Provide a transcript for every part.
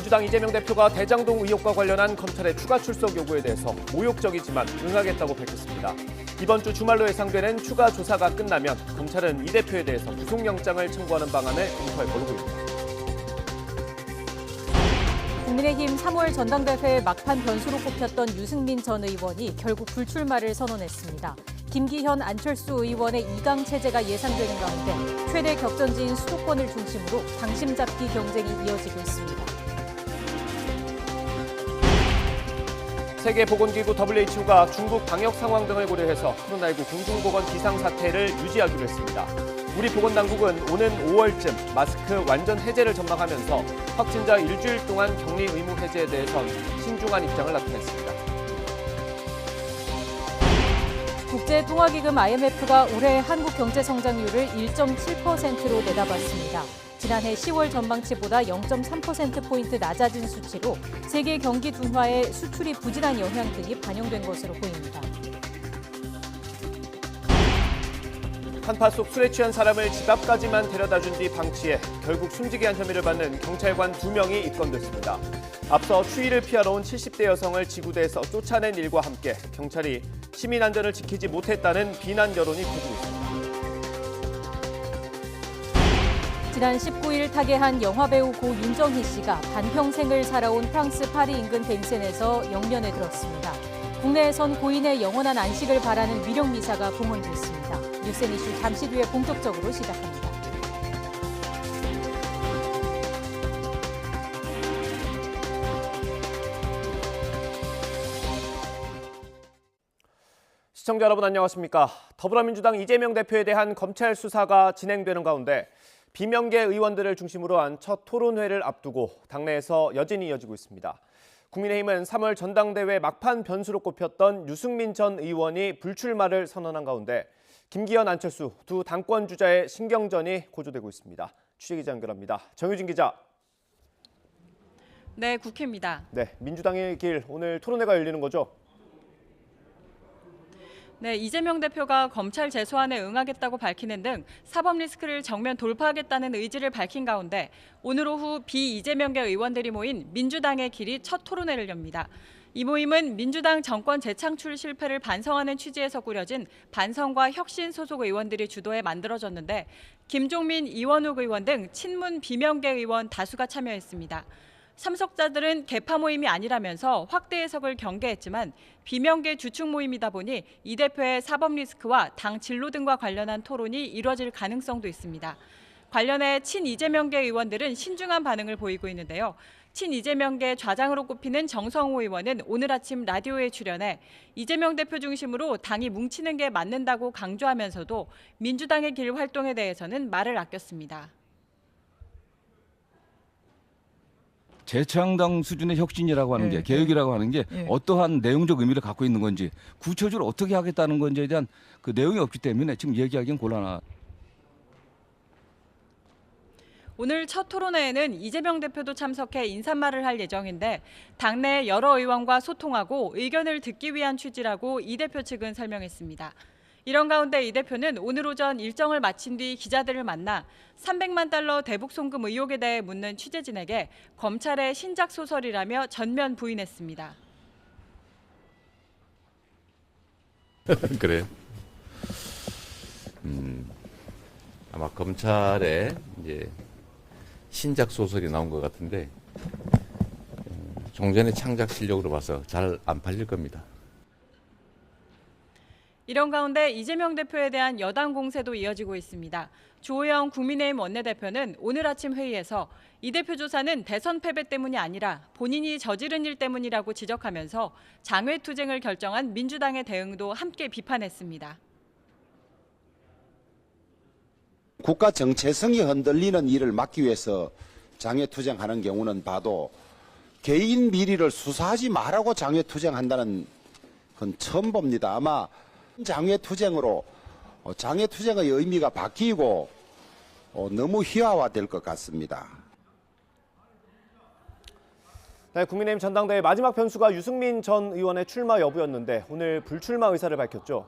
민주당 이재명 대표가 대장동 의혹과 관련한 검찰의 추가 출석 요구에 대해서 모욕적이지만 응하겠다고 밝혔습니다. 이번 주 주말로 예상되는 추가 조사가 끝나면 검찰은 이 대표에 대해서 구속영장을 청구하는 방안을 검토할 걸로 보입니다. 국민의힘 3월 전당대회 막판 변수로 꼽혔던 유승민 전 의원이 결국 불출마를 선언했습니다. 김기현, 안철수 의원의 2강 체제가 예상되는 가운데 최대 격전지인 수도권을 중심으로 당심 잡기 경쟁이 이어지고 있습니다. 세계보건기구 WHO가 중국 방역 상황 등을 고려해서 코로나19 공중보건 비상사태를 유지하기로 했습니다. 우리 보건당국은 오는 5월쯤 마스크 완전 해제를 전망하면서 확진자 일주일 동안 격리 의무 해제에 대해선 신중한 입장을 나타냈습니다. 국제통화기금 IMF가 올해 한국 경제 성장률을 1.7%로 내다봤습니다. 지난해 10월 전망치보다 0.3%포인트 낮아진 수치로 세계 경기 둔화에 수출이 부진한 영향 등이 반영된 것으로 보입니다. 한파 속 술에 취한 사람을 집 앞까지만 데려다준 뒤 방치해 결국 숨지게 한 혐의를 받는 경찰관 2명이 입건됐습니다. 앞서 추위를 피하러 온 70대 여성을 지구대에서 쫓아낸 일과 함께 경찰이 시민 안전을 지키지 못했다는 비난 여론이 커지고 있습니다. 지난 19일 타계한 영화배우 고 윤정희 씨가 반평생을 살아온 프랑스 파리 인근 벤센에서 영면에 들었습니다. 국내에선 고인의 영원한 안식을 바라는 위령 미사가 봉헌됐습니다. 뉴스앤 이슈 잠시 뒤에 본격적으로 시작합니다. 시청자 여러분 안녕하십니까? 더불어민주당 이재명 대표에 대한 검찰 수사가 진행되는 가운데 비명계 의원들을 중심으로 한 첫 토론회를 앞두고 당내에서 여진이 이어지고 있습니다. 국민의힘은 3월 전당대회 막판 변수로 꼽혔던 유승민 전 의원이 불출마를 선언한 가운데 김기현, 안철수 두 당권 주자의 신경전이 고조되고 있습니다. 취재기자 연결합니다. 정유진 기자. 네, 국회입니다. 네, 민주당의 길 오늘 토론회가 열리는 거죠? 네, 이재명 대표가 검찰 재소환에 응하겠다고 밝히는 등 사법 리스크를 정면 돌파하겠다는 의지를 밝힌 가운데 오늘 오후 비이재명계 의원들이 모인 민주당의 길이 첫 토론회를 엽니다. 이 모임은 민주당 정권 재창출 실패를 반성하는 취지에서 꾸려진 반성과 혁신 소속 의원들이 주도해 만들어졌는데 김종민, 이원욱 의원 등 친문 비명계 의원 다수가 참여했습니다. 참석자들은 개파 모임이 아니라면서 확대 해석을 경계했지만 비명계 주축 모임이다 보니 이 대표의 사법 리스크와 당 진로 등과 관련한 토론이 이뤄질 가능성도 있습니다. 관련해 친이재명계 의원들은 신중한 반응을 보이고 있는데요. 친이재명계 좌장으로 꼽히는 정성호 의원은 오늘 아침 라디오에 출연해 이재명 대표 중심으로 당이 뭉치는 게 맞는다고 강조하면서도 민주당의 길 활동에 대해서는 말을 아꼈습니다. 재창당 수준의 혁신이라고 하는 게 개혁이라고 하는 게 어떠한 내용적 의미를 갖고 있는 건지 구체적으로 어떻게 하겠다는 건지에 대한 그 내용이 없기 때문에 지금 얘기하기는 곤란하다. 오늘 첫 토론회에는 이재명 대표도 참석해 인사말을 할 예정인데 당내 여러 의원과 소통하고 의견을 듣기 위한 취지라고 이 대표 측은 설명했습니다. 이런 가운데 이 대표는 오늘 오전 일정을 마친 뒤 기자들을 만나 300만 달러 대북 송금 의혹에 대해 묻는 취재진에게 검찰의 신작 소설이라며 전면 부인했습니다. 그래요? 아마 검찰에 이제 신작 소설이 나온 것 같은데 종전의 창작 실력으로 봐서 잘 안 팔릴 겁니다. 이런 가운데 이재명 대표에 대한 여당 공세도 이어지고 있습니다. 주호영 국민의힘 원내대표는 오늘 아침 회의에서 이 대표 조사는 대선 패배 때문이 아니라 본인이 저지른 일 때문이라고 지적하면서 장외투쟁을 결정한 민주당의 대응도 함께 비판했습니다. 국가 정체성이 흔들리는 일을 막기 위해서 장외투쟁하는 경우는 봐도 개인 비리를 수사하지 말라고 장외투쟁한다는 건 처음 봅니다. 아마 장외투쟁으로 장외투쟁의 의미가 바뀌고 너무 희화화될 것 같습니다. 네, 국민의힘 전당대회 마지막 변수가 유승민 전 의원의 출마 여부였는데 오늘 불출마 의사를 밝혔죠.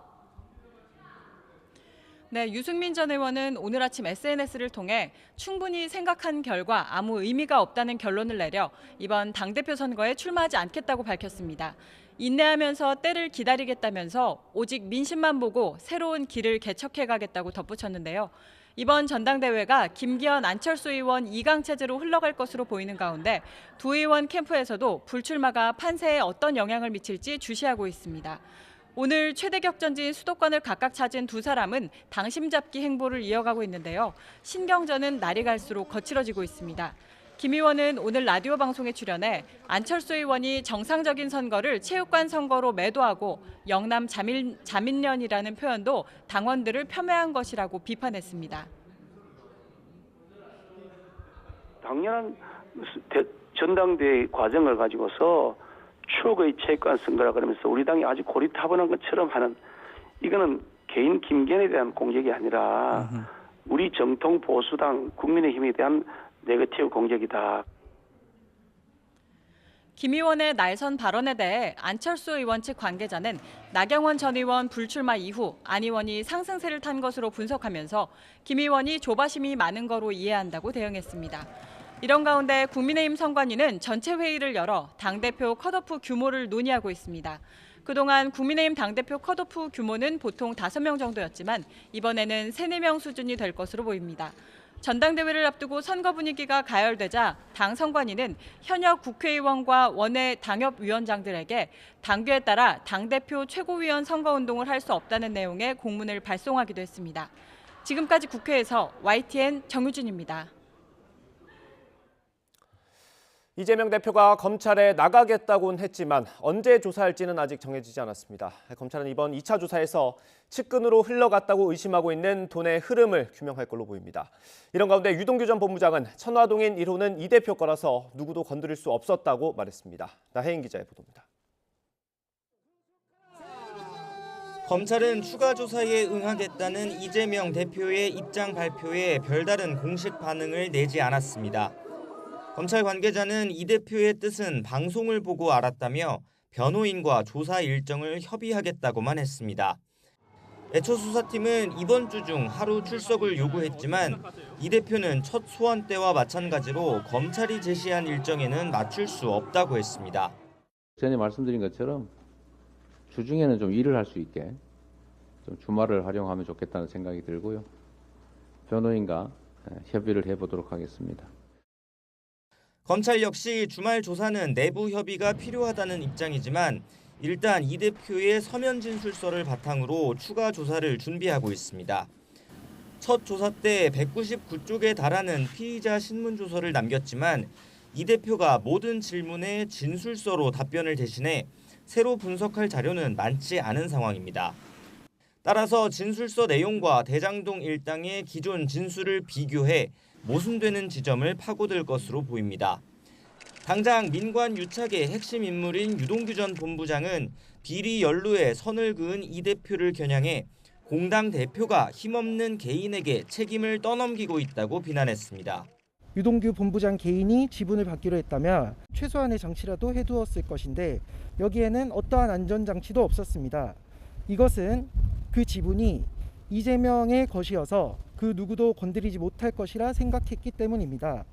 네, 유승민 전 의원은 오늘 아침 SNS를 통해 충분히 생각한 결과 아무 의미가 없다는 결론을 내려 이번 당대표 선거에 출마하지 않겠다고 밝혔습니다. 인내하면서 때를 기다리겠다면서 오직 민심만 보고 새로운 길을 개척해 가겠다고 덧붙였는데요. 이번 전당대회가 김기현, 안철수 의원 2강 체제로 흘러갈 것으로 보이는 가운데 두 의원 캠프에서도 불출마가 판세에 어떤 영향을 미칠지 주시하고 있습니다. 오늘 최대 격전지인 수도권을 각각 찾은 두 사람은 당심 잡기 행보를 이어가고 있는데요. 신경전은 날이 갈수록 거칠어지고 있습니다. 김 의원은 오늘 라디오 방송에 출연해 안철수 의원이 정상적인 선거를 체육관 선거로 매도하고 영남 자민련이라는 표현도 당원들을 폄훼한 것이라고 비판했습니다. 당연한 전당대회 과정을 가지고서 추억의 체육관 선거라 그러면서 우리 당이 아주 고리타분한 것처럼 하는, 이거는 개인 김기현에 대한 공격이 아니라 우리 정통 보수당 국민의힘에 대한 네거티브 공격이다. 김 의원의 날선 발언에 대해 안철수 의원 측 관계자는 나경원 전 의원 불출마 이후 안 의원이 상승세를 탄 것으로 분석하면서 김 의원이 조바심이 많은 거로 이해한다고 대응했습니다. 이런 가운데 국민의힘 선관위는 전체 회의를 열어 당대표 컷오프 규모를 논의하고 있습니다. 그동안 국민의힘 당대표 컷오프 규모는 보통 5명 정도였지만 이번에는 3, 4명 수준이 될 것으로 보입니다. 전당대회를 앞두고 선거 분위기가 가열되자 당 선관위는 현역 국회의원과 원외 당협위원장들에게 당규에 따라 당대표 최고위원 선거운동을 할 수 없다는 내용의 공문을 발송하기도 했습니다. 지금까지 국회에서 YTN 정유진입니다. 이재명 대표가 검찰에 나가겠다고는 했지만 언제 조사할지는 아직 정해지지 않았습니다. 검찰은 이번 2차 조사에서 측근으로 흘러갔다고 의심하고 있는 돈의 흐름을 규명할 걸로 보입니다. 이런 가운데 유동규 전 본부장은 천화동인 1호는 이 대표 거라서 누구도 건드릴 수 없었다고 말했습니다. 나혜인 기자의 보도입니다. 검찰은 추가 조사에 응하겠다는 이재명 대표의 입장 발표에 별다른 공식 반응을 내지 않았습니다. 검찰 관계자는 이 대표의 뜻은 방송을 보고 알았다며 변호인과 조사 일정을 협의하겠다고만 했습니다. 애초 수사팀은 이번 주 중 하루 출석을 요구했지만 이 대표는 첫 소환 때와 마찬가지로 검찰이 제시한 일정에는 맞출 수 없다고 했습니다. 전에 말씀드린 것처럼 주중에는 좀 일을 할 수 있게 좀 주말을 활용하면 좋겠다는 생각이 들고요. 변호인과 협의를 해보도록 하겠습니다. 검찰 역시 주말 조사는 내부 협의가 필요하다는 입장이지만 일단 이 대표의 서면 진술서를 바탕으로 추가 조사를 준비하고 있습니다. 첫 조사 때 199쪽에 달하는 피의자 신문조서를 남겼지만 이 대표가 모든 질문에 진술서로 답변을 대신해 새로 분석할 자료는 많지 않은 상황입니다. 따라서 진술서 내용과 대장동 일당의 기존 진술을 비교해 모순되는 지점을 파고들 것으로 보입니다. 당장 민관 유착의 핵심 인물인 유동규 전 본부장은 비리 연루에 선을 그은 이 대표를 겨냥해 공당 대표가 힘없는 개인에게 책임을 떠넘기고 있다고 비난했습니다. 유동규 본부장 개인이 지분을 받기로 했다면 최소한의 장치라도 해두었을 것인데 여기에는 어떠한 안전장치도 없었습니다. 이것은 그 지분이 이재명의 것이어서 그 누구도 건드리지 못할 것이라 생각했기 때문입니다.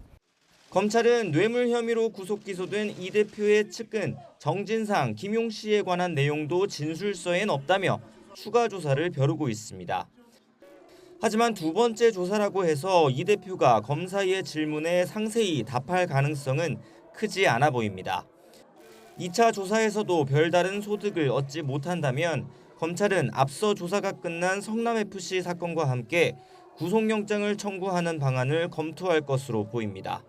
검찰은 뇌물 혐의로 구속 기소된 이 대표의 측근 정진상, 김용 씨에 관한 내용도 진술서엔 없다며 추가 조사를 벼르고 있습니다. 하지만 두 번째 조사라고 해서 이 대표가 검사의 질문에 상세히 답할 가능성은 크지 않아 보입니다. 2차 조사에서도 별다른 소득을 얻지 못한다면 검찰은 앞서 조사가 끝난 성남FC 사건과 함께 구속영장을 청구하는 방안을 검토할 것으로 보입니다.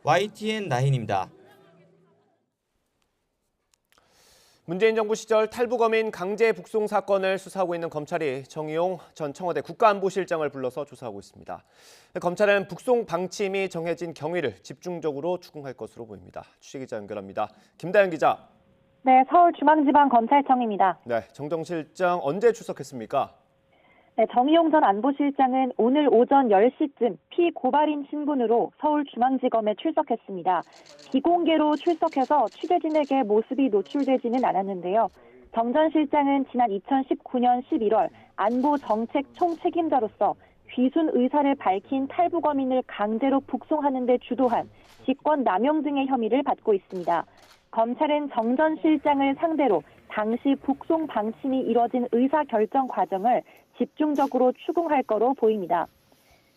YTN 나인입니다. 문재인 정부 시절 탈북어민 강제 북송 사건을 수사하고 있는 검찰이 정의용 전 청와대 국가안보실장을 불러서 조사하고 있습니다. 검찰은 북송 방침이 정해진 경위를 집중적으로 추궁할 것으로 보입니다. 취재기자 연결합니다. 김다연 기자. 네, 서울중앙지방검찰청입니다. 네, 정정 실장 언제 출석했습니까? 네, 정의용 전 안보실장은 오늘 오전 10시쯤 피고발인 신분으로 서울중앙지검에 출석했습니다. 비공개로 출석해서 취재진에게 모습이 노출되지는 않았는데요. 정 전 실장은 지난 2019년 11월 안보 정책 총책임자로서 귀순 의사를 밝힌 탈북 어민을 강제로 북송하는 데 주도한 직권 남용 등의 혐의를 받고 있습니다. 검찰은 정 전 실장을 상대로 당시 북송 방침이 이뤄진 의사결정 과정을 집중적으로 추궁할 거로 보입니다.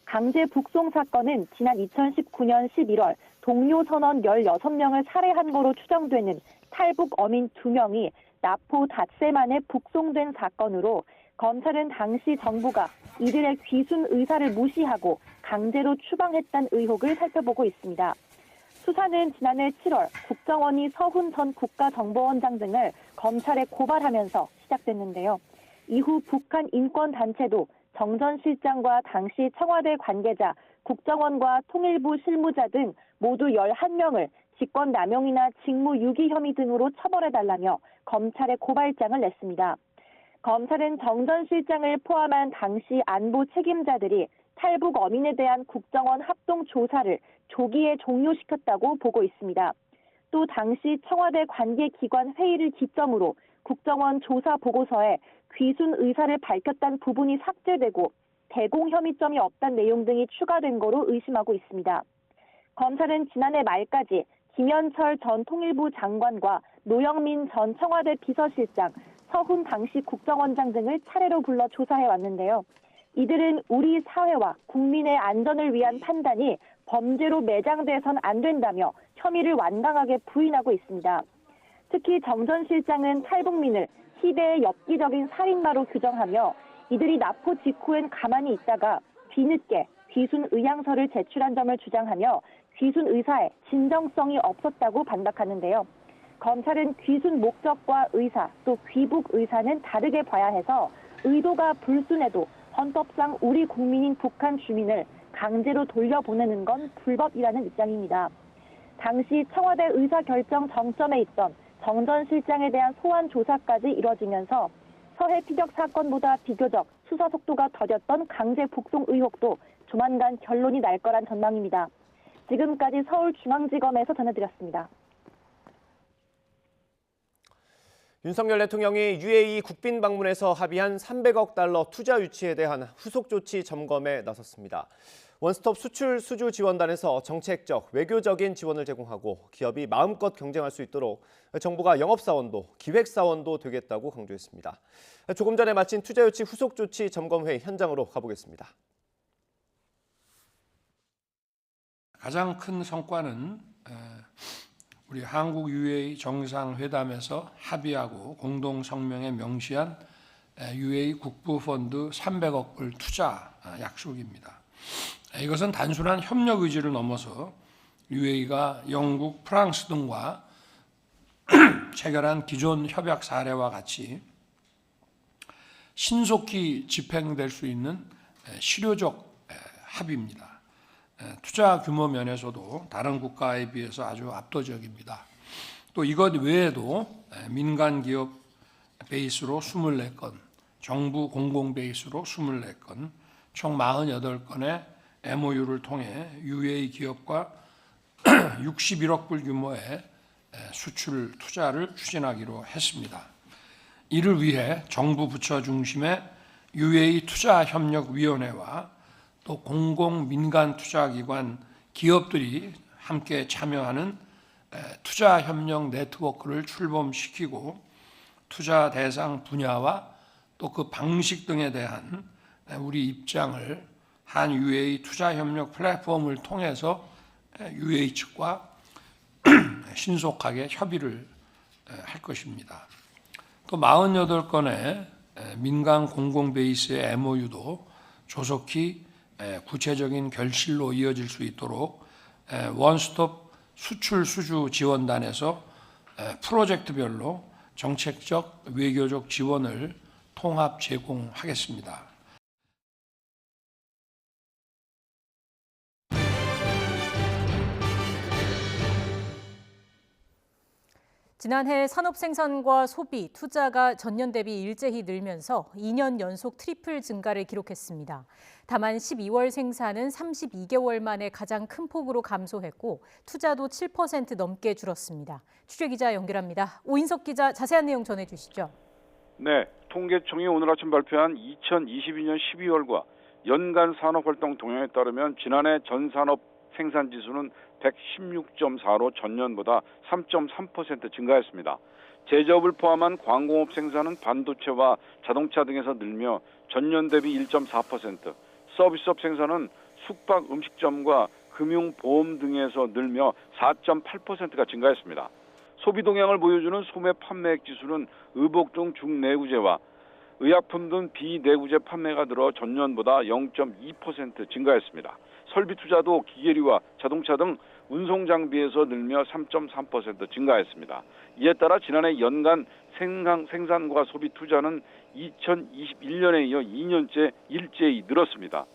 강제 북송 사건은 지난 2019년 11월 동료 선원 16명을 살해한 거로 추정되는 탈북 어민 2명이 나포 닷새 만에 북송된 사건으로 검찰은 당시 정부가 이들의 귀순 의사를 무시하고 강제로 추방했다는 의혹을 살펴보고 있습니다. 수사는 지난해 7월 국정원이 서훈 전 국가정보원장 등을 검찰에 고발하면서 시작됐는데요. 이후 북한 인권단체도 정 전 실장과 당시 청와대 관계자, 국정원과 통일부 실무자 등 모두 11명을 직권남용이나 직무유기 혐의 등으로 처벌해달라며 검찰에 고발장을 냈습니다. 검찰은 정 전 실장을 포함한 당시 안보 책임자들이 탈북 어민에 대한 국정원 합동 조사를 조기에 종료시켰다고 보고 있습니다. 또 당시 청와대 관계기관 회의를 기점으로 국정원 조사 보고서에 귀순 의사를 밝혔다는 부분이 삭제되고 대공 혐의점이 없다는 내용 등이 추가된 거로 의심하고 있습니다. 검찰은 지난해 말까지 김현철 전 통일부 장관과 노영민 전 청와대 비서실장, 서훈 당시 국정원장 등을 차례로 불러 조사해 왔는데요. 이들은 우리 사회와 국민의 안전을 위한 판단이 범죄로 매장돼선 안 된다며 혐의를 완강하게 부인하고 있습니다. 특히 정 전 실장은 탈북민을 시대의 엽기적인 살인마로 규정하며 이들이 납포 직후엔 가만히 있다가 뒤늦게 귀순 의향서를 제출한 점을 주장하며 귀순 의사에 진정성이 없었다고 반박하는데요. 검찰은 귀순 목적과 의사 또 귀북 의사는 다르게 봐야 해서 의도가 불순해도 헌법상 우리 국민인 북한 주민을 강제로 돌려보내는 건 불법이라는 입장입니다. 당시 청와대 의사결정 정점에 있던 정 전 실장에 대한 소환 조사까지 이뤄지면서 서해 피격 사건보다 비교적 수사 속도가 더뎠던 강제 북송 의혹도 조만간 결론이 날 거란 전망입니다. 지금까지 서울중앙지검에서 전해드렸습니다. 윤석열 대통령이 UAE 국빈 방문에서 합의한 300억 달러 투자 유치에 대한 후속 조치 점검에 나섰습니다. 원스톱 수출 수주 지원단에서 정책적, 외교적인 지원을 제공하고 기업이 마음껏 경쟁할 수 있도록 정부가 영업사원도, 기획사원도 되겠다고 강조했습니다. 조금 전에 마친 투자 유치 후속 조치 점검회의 현장으로 가보겠습니다. 가장 큰 성과는 우리 한국 UAE 정상회담에서 합의하고 공동 성명에 명시한 UAE 국부펀드 300억 불 투자 약속입니다. 이것은 단순한 협력 의지를 넘어서 UAE가 영국, 프랑스 등과 체결한 기존 협약 사례와 같이 신속히 집행될 수 있는 실효적 합의입니다. 투자 규모 면에서도 다른 국가에 비해서 아주 압도적입니다. 또 이것 외에도 민간 기업 베이스로 24건, 정부 공공 베이스로 24건, 총 48건의 MOU를 통해 UAE 기업과 61억 불 규모의 수출 투자를 추진하기로 했습니다. 이를 위해 정부 부처 중심의 UAE 투자협력위원회와 또 공공 민간 투자기관 기업들이 함께 참여하는 투자협력 네트워크를 출범시키고 투자 대상 분야와 또 그 방식 등에 대한 우리 입장을 한 UAE 투자협력 플랫폼을 통해서 UAE 측과 신속하게 협의를 할 것입니다. 또 48건의 민간 공공 베이스의 MOU도 조속히 구체적인 결실로 이어질 수 있도록 원스톱 수출 수주 지원단에서 프로젝트별로 정책적, 외교적 지원을 통합 제공하겠습니다. 지난해 산업 생산과 소비, 투자가 전년 대비 일제히 늘면서 2년 연속 트리플 증가를 기록했습니다. 다만 12월 생산은 32개월 만에 가장 큰 폭으로 감소했고 투자도 7% 넘게 줄었습니다. 취재기자 연결합니다. 오인석 기자, 자세한 내용 전해주시죠. 네, 통계청이 오늘 아침 발표한 2022년 12월과 연간 산업활동 동향에 따르면 지난해 전산업 생산지수는 116.4로 전년보다 3.3% 증가했습니다. 제조업을 포함한 광공업 생산은 반도체와 자동차 등에서 늘며 전년 대비 1.4%, 서비스업 생산은 숙박 음식점과 금융 보험 등에서 늘며 4.8%가 증가했습니다. 소비 동향을 보여주는 소매 판매액 지수는 의복 등 중내구재와 의약품 등 비내구재 판매가 늘어 전년보다 0.2% 증가했습니다. 설비 투자도 기계류와 자동차 등 운송 장비에서 늘며 3.3% 증가했습니다. 이에 따라 지난해 연간 생산과 소비 투자는 2021년에 이어 2년째 일제히 늘었습니다.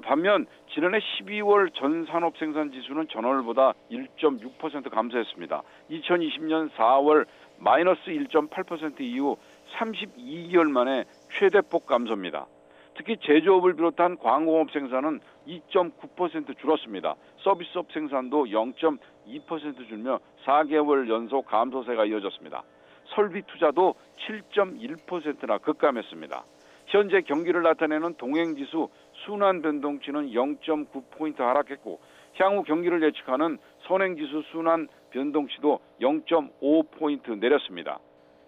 반면 지난해 12월 전산업 생산 지수는 전월보다 1.6% 감소했습니다. 2020년 4월 마이너스 1.8% 이후 32개월 만에 최대폭 감소입니다. 특히 제조업을 비롯한 광공업 생산은 2.9% 줄었습니다. 서비스업 생산도 0.2% 줄며 4개월 연속 감소세가 이어졌습니다. 설비 투자도 7.1%나 급감했습니다. 현재 경기를 나타내는 동행지수 순환 변동치는 0.9포인트 하락했고 향후 경기를 예측하는 선행지수 순환 변동치도 0.5포인트 내렸습니다.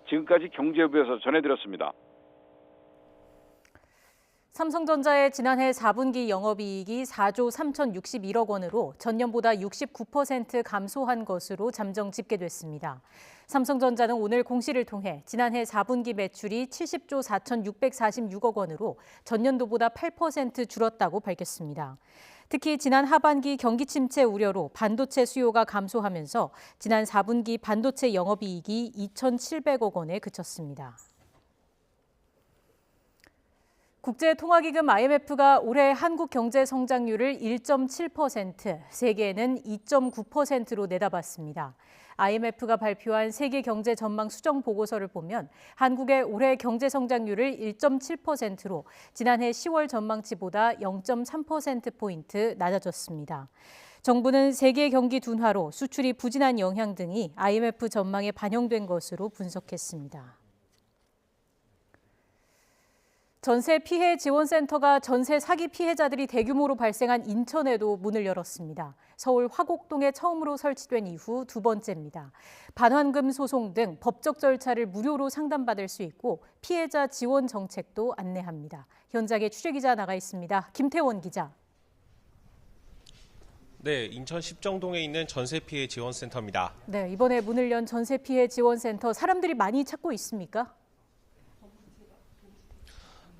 지금까지 경제부에서 전해드렸습니다. 삼성전자의 지난해 4분기 영업이익이 4조 3,061억 원으로 전년보다 69% 감소한 것으로 잠정 집계됐습니다. 삼성전자는 오늘 공시를 통해 지난해 4분기 매출이 70조 4,646억 원으로 전년도보다 8% 줄었다고 밝혔습니다. 특히 지난 하반기 경기 침체 우려로 반도체 수요가 감소하면서 지난 4분기 반도체 영업이익이 2,700억 원에 그쳤습니다. 국제통화기금 IMF가 올해 한국 경제 성장률을 1.7%, 세계는 2.9%로 내다봤습니다. IMF가 발표한 세계 경제 전망 수정 보고서를 보면 한국의 올해 경제 성장률을 1.7%로 지난해 10월 전망치보다 0.3%포인트 낮아졌습니다. 정부는 세계 경기 둔화로 수출이 부진한 영향 등이 IMF 전망에 반영된 것으로 분석했습니다. 전세 피해 지원센터가 전세 사기 피해자들이 대규모로 발생한 인천에도 문을 열었습니다. 서울 화곡동에 처음으로 설치된 이후 두 번째입니다. 반환금 소송 등 법적 절차를 무료로 상담받을 수 있고 피해자 지원 정책도 안내합니다. 현장에 취재기자 나가 있습니다. 김태원 기자. 네, 인천 십정동에 있는 전세 피해 지원센터입니다. 네, 이번에 문을 연 전세 피해 지원센터 사람들이 많이 찾고 있습니까?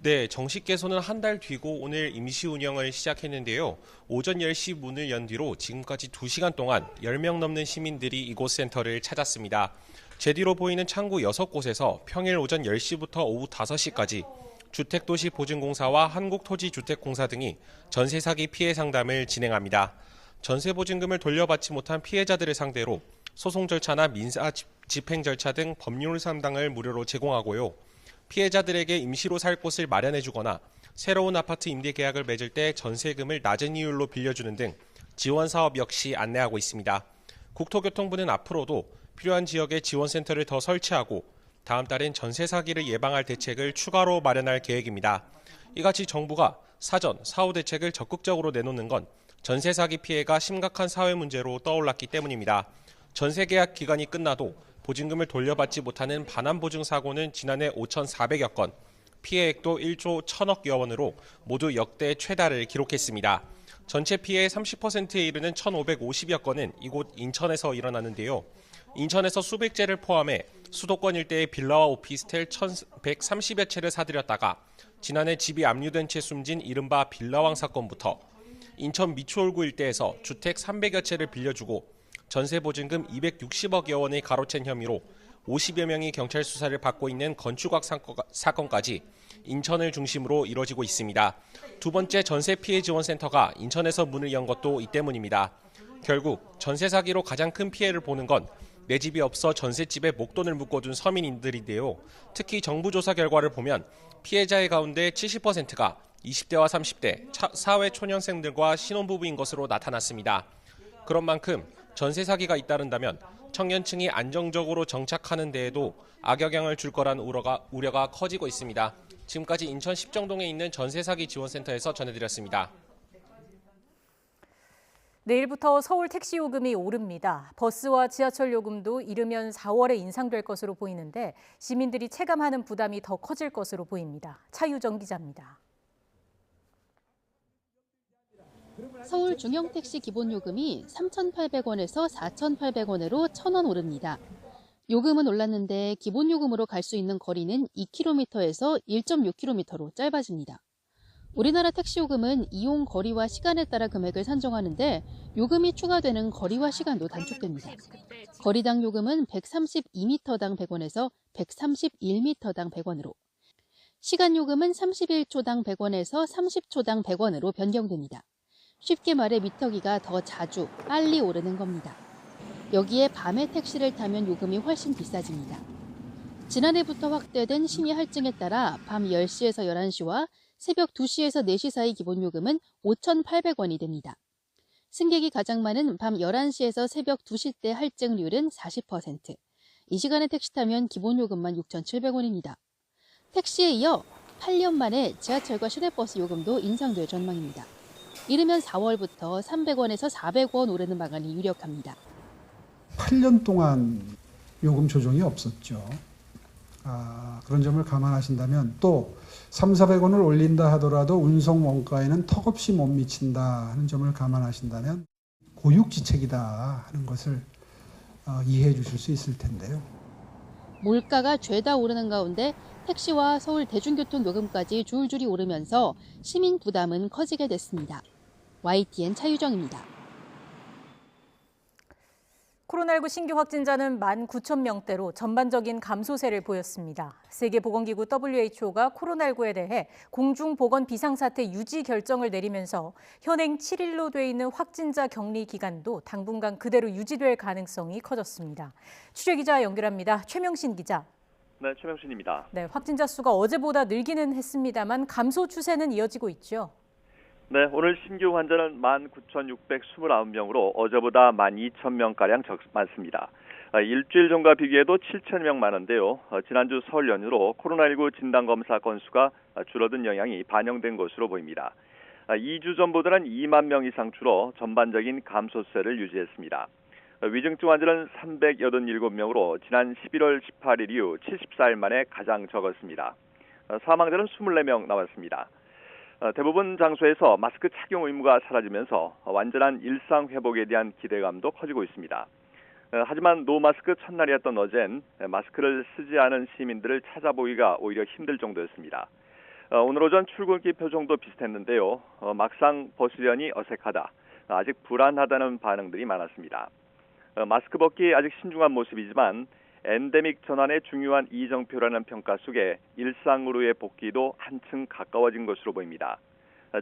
네, 정식 개소는 한 달 뒤고 오늘 임시 운영을 시작했는데요. 오전 10시 문을 연 뒤로 지금까지 2시간 동안 10명 넘는 시민들이 이곳 센터를 찾았습니다. 제 뒤로 보이는 창구 6곳에서 평일 오전 10시부터 오후 5시까지 주택도시보증공사와 한국토지주택공사 등이 전세 사기 피해 상담을 진행합니다. 전세 보증금을 돌려받지 못한 피해자들을 상대로 소송 절차나 민사 집행 절차 등 법률 상담을 무료로 제공하고요. 피해자들에게 임시로 살 곳을 마련해주거나 새로운 아파트 임대 계약을 맺을 때 전세금을 낮은 이율로 빌려주는 등 지원 사업 역시 안내하고 있습니다. 국토교통부는 앞으로도 필요한 지역에 지원센터를 더 설치하고 다음 달엔 전세 사기를 예방할 대책을 추가로 마련할 계획입니다. 이같이 정부가 사전, 사후 대책을 적극적으로 내놓는 건 전세 사기 피해가 심각한 사회 문제로 떠올랐기 때문입니다. 전세 계약 기간이 끝나도 보증금을 돌려받지 못하는 반환보증 사고는 지난해 5,400여 건, 피해액도 1조 1,000억여 원으로 모두 역대 최다를 기록했습니다. 전체 피해의 30%에 이르는 1,550여 건은 이곳 인천에서 일어나는데요. 인천에서 수백 채를 포함해 수도권 일대의 빌라와 오피스텔 1,130여 채를 사들였다가 지난해 집이 압류된 채 숨진 이른바 빌라왕 사건부터 인천 미추홀구 일대에서 주택 300여 채를 빌려주고 전세보증금 260억여 원을 가로챈 혐의로 50여 명이 경찰 수사를 받고 있는 건축학 사건까지 인천을 중심으로 이뤄지고 있습니다. 두 번째 전세 피해 지원센터가 인천에서 문을 연 것도 이 때문입니다. 결국 전세 사기로 가장 큰 피해를 보는 건 내 집이 없어 전셋집에 목돈을 묶어둔 서민인들인데요. 특히 정부 조사 결과를 보면 피해자의 가운데 70%가 20대와 30대 사회 초년생들과 신혼부부인 것으로 나타났습니다. 그런 만큼 전세 사기가 잇따른다면 청년층이 안정적으로 정착하는 데에도 악영향을 줄 거란 우려가 커지고 있습니다. 지금까지 인천 십정동에 있는 전세 사기 지원센터에서 전해드렸습니다. 내일부터 서울 택시 요금이 오릅니다. 버스와 지하철 요금도 이르면 4월에 인상될 것으로 보이는데 시민들이 체감하는 부담이 더 커질 것으로 보입니다. 차유정 기자입니다. 서울 중형택시 기본요금이 3,800원에서 4,800원으로 1,000원 오릅니다. 요금은 올랐는데 기본요금으로 갈 수 있는 거리는 2km에서 1.6km로 짧아집니다. 우리나라 택시요금은 이용 거리와 시간에 따라 금액을 산정하는데 요금이 추가되는 거리와 시간도 단축됩니다. 거리당 요금은 132m당 100원에서 131m당 100원으로, 시간 요금은 31초당 100원에서 30초당 100원으로 변경됩니다. 쉽게 말해 미터기가 더 자주, 빨리 오르는 겁니다. 여기에 밤에 택시를 타면 요금이 훨씬 비싸집니다. 지난해부터 확대된 심의 할증에 따라 밤 10시에서 11시와 새벽 2시에서 4시 사이 기본요금은 5,800원이 됩니다. 승객이 가장 많은 밤 11시에서 새벽 2시 때 할증률은 40%. 이 시간에 택시 타면 기본요금만 6,700원입니다. 택시에 이어 8년 만에 지하철과 시내버스 요금도 인상될 전망입니다. 이르면 4월부터 300원에서 400원 오르는 방안이 유력합니다. 8년 동안 요금 조정이 없었죠. 그런 점을 감안하신다면 또 300~400원을 올린다 하더라도 운송 원가에는 턱없이 못 미친다 하는 점을 감안하신다면 고육지책이다 하는 것을 이해해 주실 수 있을 텐데요. 물가가 죄다 오르는 가운데 택시와 서울 대중교통 요금까지 줄줄이 오르면서 시민 부담은 커지게 됐습니다. YTN 차유정입니다. 코로나19 신규 확진자는 19,000명대로 전반적인 감소세를 보였습니다. 세계보건기구 WHO가 코로나19에 대해 공중보건 비상사태 유지 결정을 내리면서 현행 7일로 돼 있는 확진자 격리 기간도 당분간 그대로 유지될 가능성이 커졌습니다. 취재기자 연결합니다. 최명신 기자. 네, 최명신입니다. 네, 확진자 수가 어제보다 늘기는 했습니다만 감소 추세는 이어지고 있죠. 네, 오늘 신규 환자는 19,629명으로 어제보다 12,000명가량 많습니다. 일주일 전과 비교해도 7,000명 많은데요. 지난주 설 연휴로 코로나19 진단검사 건수가 줄어든 영향이 반영된 것으로 보입니다. 2주 전보다는 2만 명 이상 줄어 전반적인 감소세를 유지했습니다. 위중증 환자는 387명으로 지난 11월 18일 이후 74일 만에 가장 적었습니다. 사망자는 24명 나왔습니다. 대부분 장소에서 마스크 착용 의무가 사라지면서 완전한 일상 회복에 대한 기대감도 커지고 있습니다. 하지만 노마스크 첫날이었던 어젠 마스크를 쓰지 않은 시민들을 찾아보기가 오히려 힘들 정도였습니다. 오늘 오전 출근길 표정도 비슷했는데요. 막상 벗으려니 어색하다, 아직 불안하다는 반응들이 많았습니다. 마스크 벗기 아직 신중한 모습이지만 엔데믹 전환의 중요한 이정표라는 평가 속에 일상으로의 복귀도 한층 가까워진 것으로 보입니다.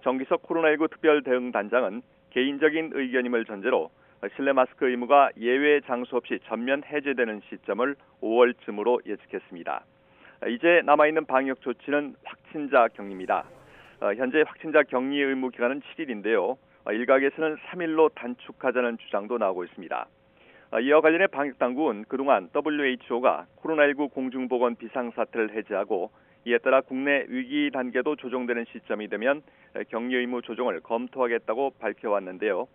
정기석 코로나19 특별대응단장은 개인적인 의견임을 전제로 실내 마스크 의무가 예외 장소 없이 전면 해제되는 시점을 5월쯤으로 예측했습니다. 이제 남아있는 방역 조치는 확진자 격리입니다. 현재 확진자 격리 의무 기간은 7일인데요. 일각에서는 3일로 단축하자는 주장도 나오고 있습니다. 이와 관련해 방역당국은 그동안 WHO가 코로나19 공중보건 비상사태를 해제하고 이에 따라 국내 위기 단계도 조정되는 시점이 되면 격리 의무 조정을 검토하겠다고 밝혀왔는데요.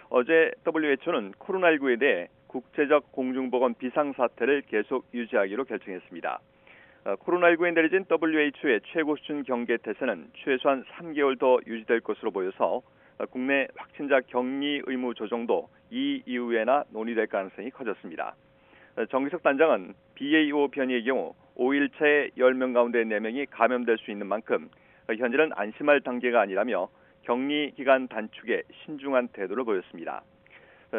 어제 WHO는 코로나19에 대해 국제적 공중보건 비상사태를 계속 유지하기로 결정했습니다. 코로나19에 내려진 WHO의 최고 수준 경계 태세는 최소한 3개월 더 유지될 것으로 보여서 국내 확진자 격리 의무 조정도 이 이후에나 논의될 가능성이 커졌습니다. 정기석 단장은 BA.5 변이의 경우 5일차에 10명 가운데 4명이 감염될 수 있는 만큼 현재는 안심할 단계가 아니라며 격리 기간 단축에 신중한 태도를 보였습니다.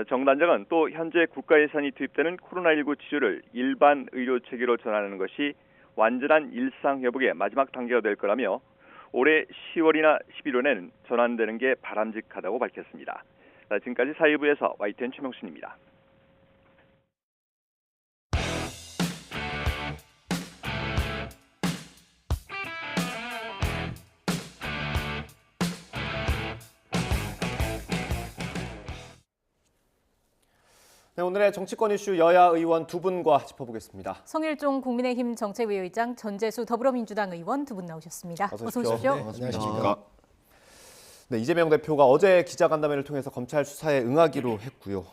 정 단장은 또 현재 국가 예산이 투입되는 코로나19 치료를 일반 의료 체계로 전환하는 것이 완전한 일상 회복의 마지막 단계가 될 거라며 올해 10월이나 11월에는 전환되는 게 바람직하다고 밝혔습니다. 지금까지 사회부에서 YTN 최명순입니다. 네, 오늘의 정치권 이슈 여야 의원 두 분과 짚어보겠습니다. 성일종 국민의힘 정책위의장, 전재수 더불어민주당 의원 두 분 나오셨습니다. 어서 오십시오. 네, 안녕하십니까. 네, 이재명 대표가 어제 기자간담회를 통해서 검찰 수사에 응하기로 했고요.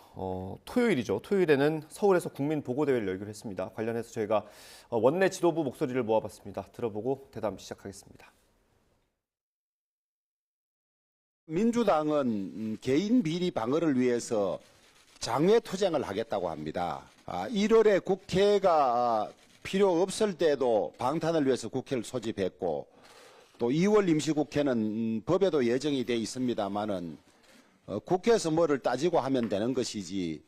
토요일이죠. 토요일에는 서울에서 국민보고대회를 열기로 했습니다. 관련해서 저희가 원내 지도부 목소리를 모아봤습니다. 들어보고 대담 시작하겠습니다. 민주당은 개인 비리 방어를 위해서 장외투쟁을 하겠다고 합니다. 1월에 국회가 필요 없을 때도 방탄을 위해서 국회를 소집했고 또 2월 임시국회는 법에도 예정이 돼 있습니다만은 국회에서 뭐를 따지고 하면 되는 것이지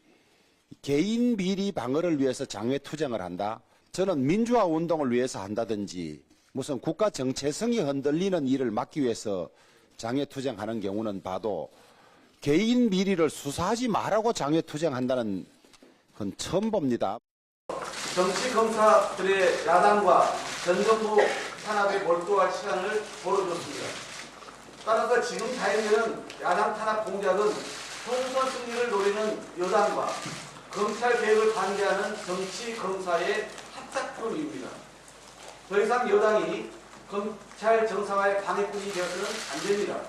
개인 비리 방어를 위해서 장외투쟁을 한다? 저는 민주화 운동을 위해서 한다든지 무슨 국가 정체성이 흔들리는 일을 막기 위해서 장외투쟁하는 경우는 봐도 개인 비리를 수사하지 말라고 장외투쟁한다는 건 처음 봅니다. 정치 검사들의 야당과 전 정부 탄압에 몰두할 시간을 벌어줬습니다. 따라서 지금 자행되는 야당 탄압 공작은 총선 승리를 노리는 여당과 검찰 개혁을 반대하는 정치 검사의 합작품입니다. 더 이상 여당이 검찰 정상화의 방해꾼이 되어서는 안 됩니다.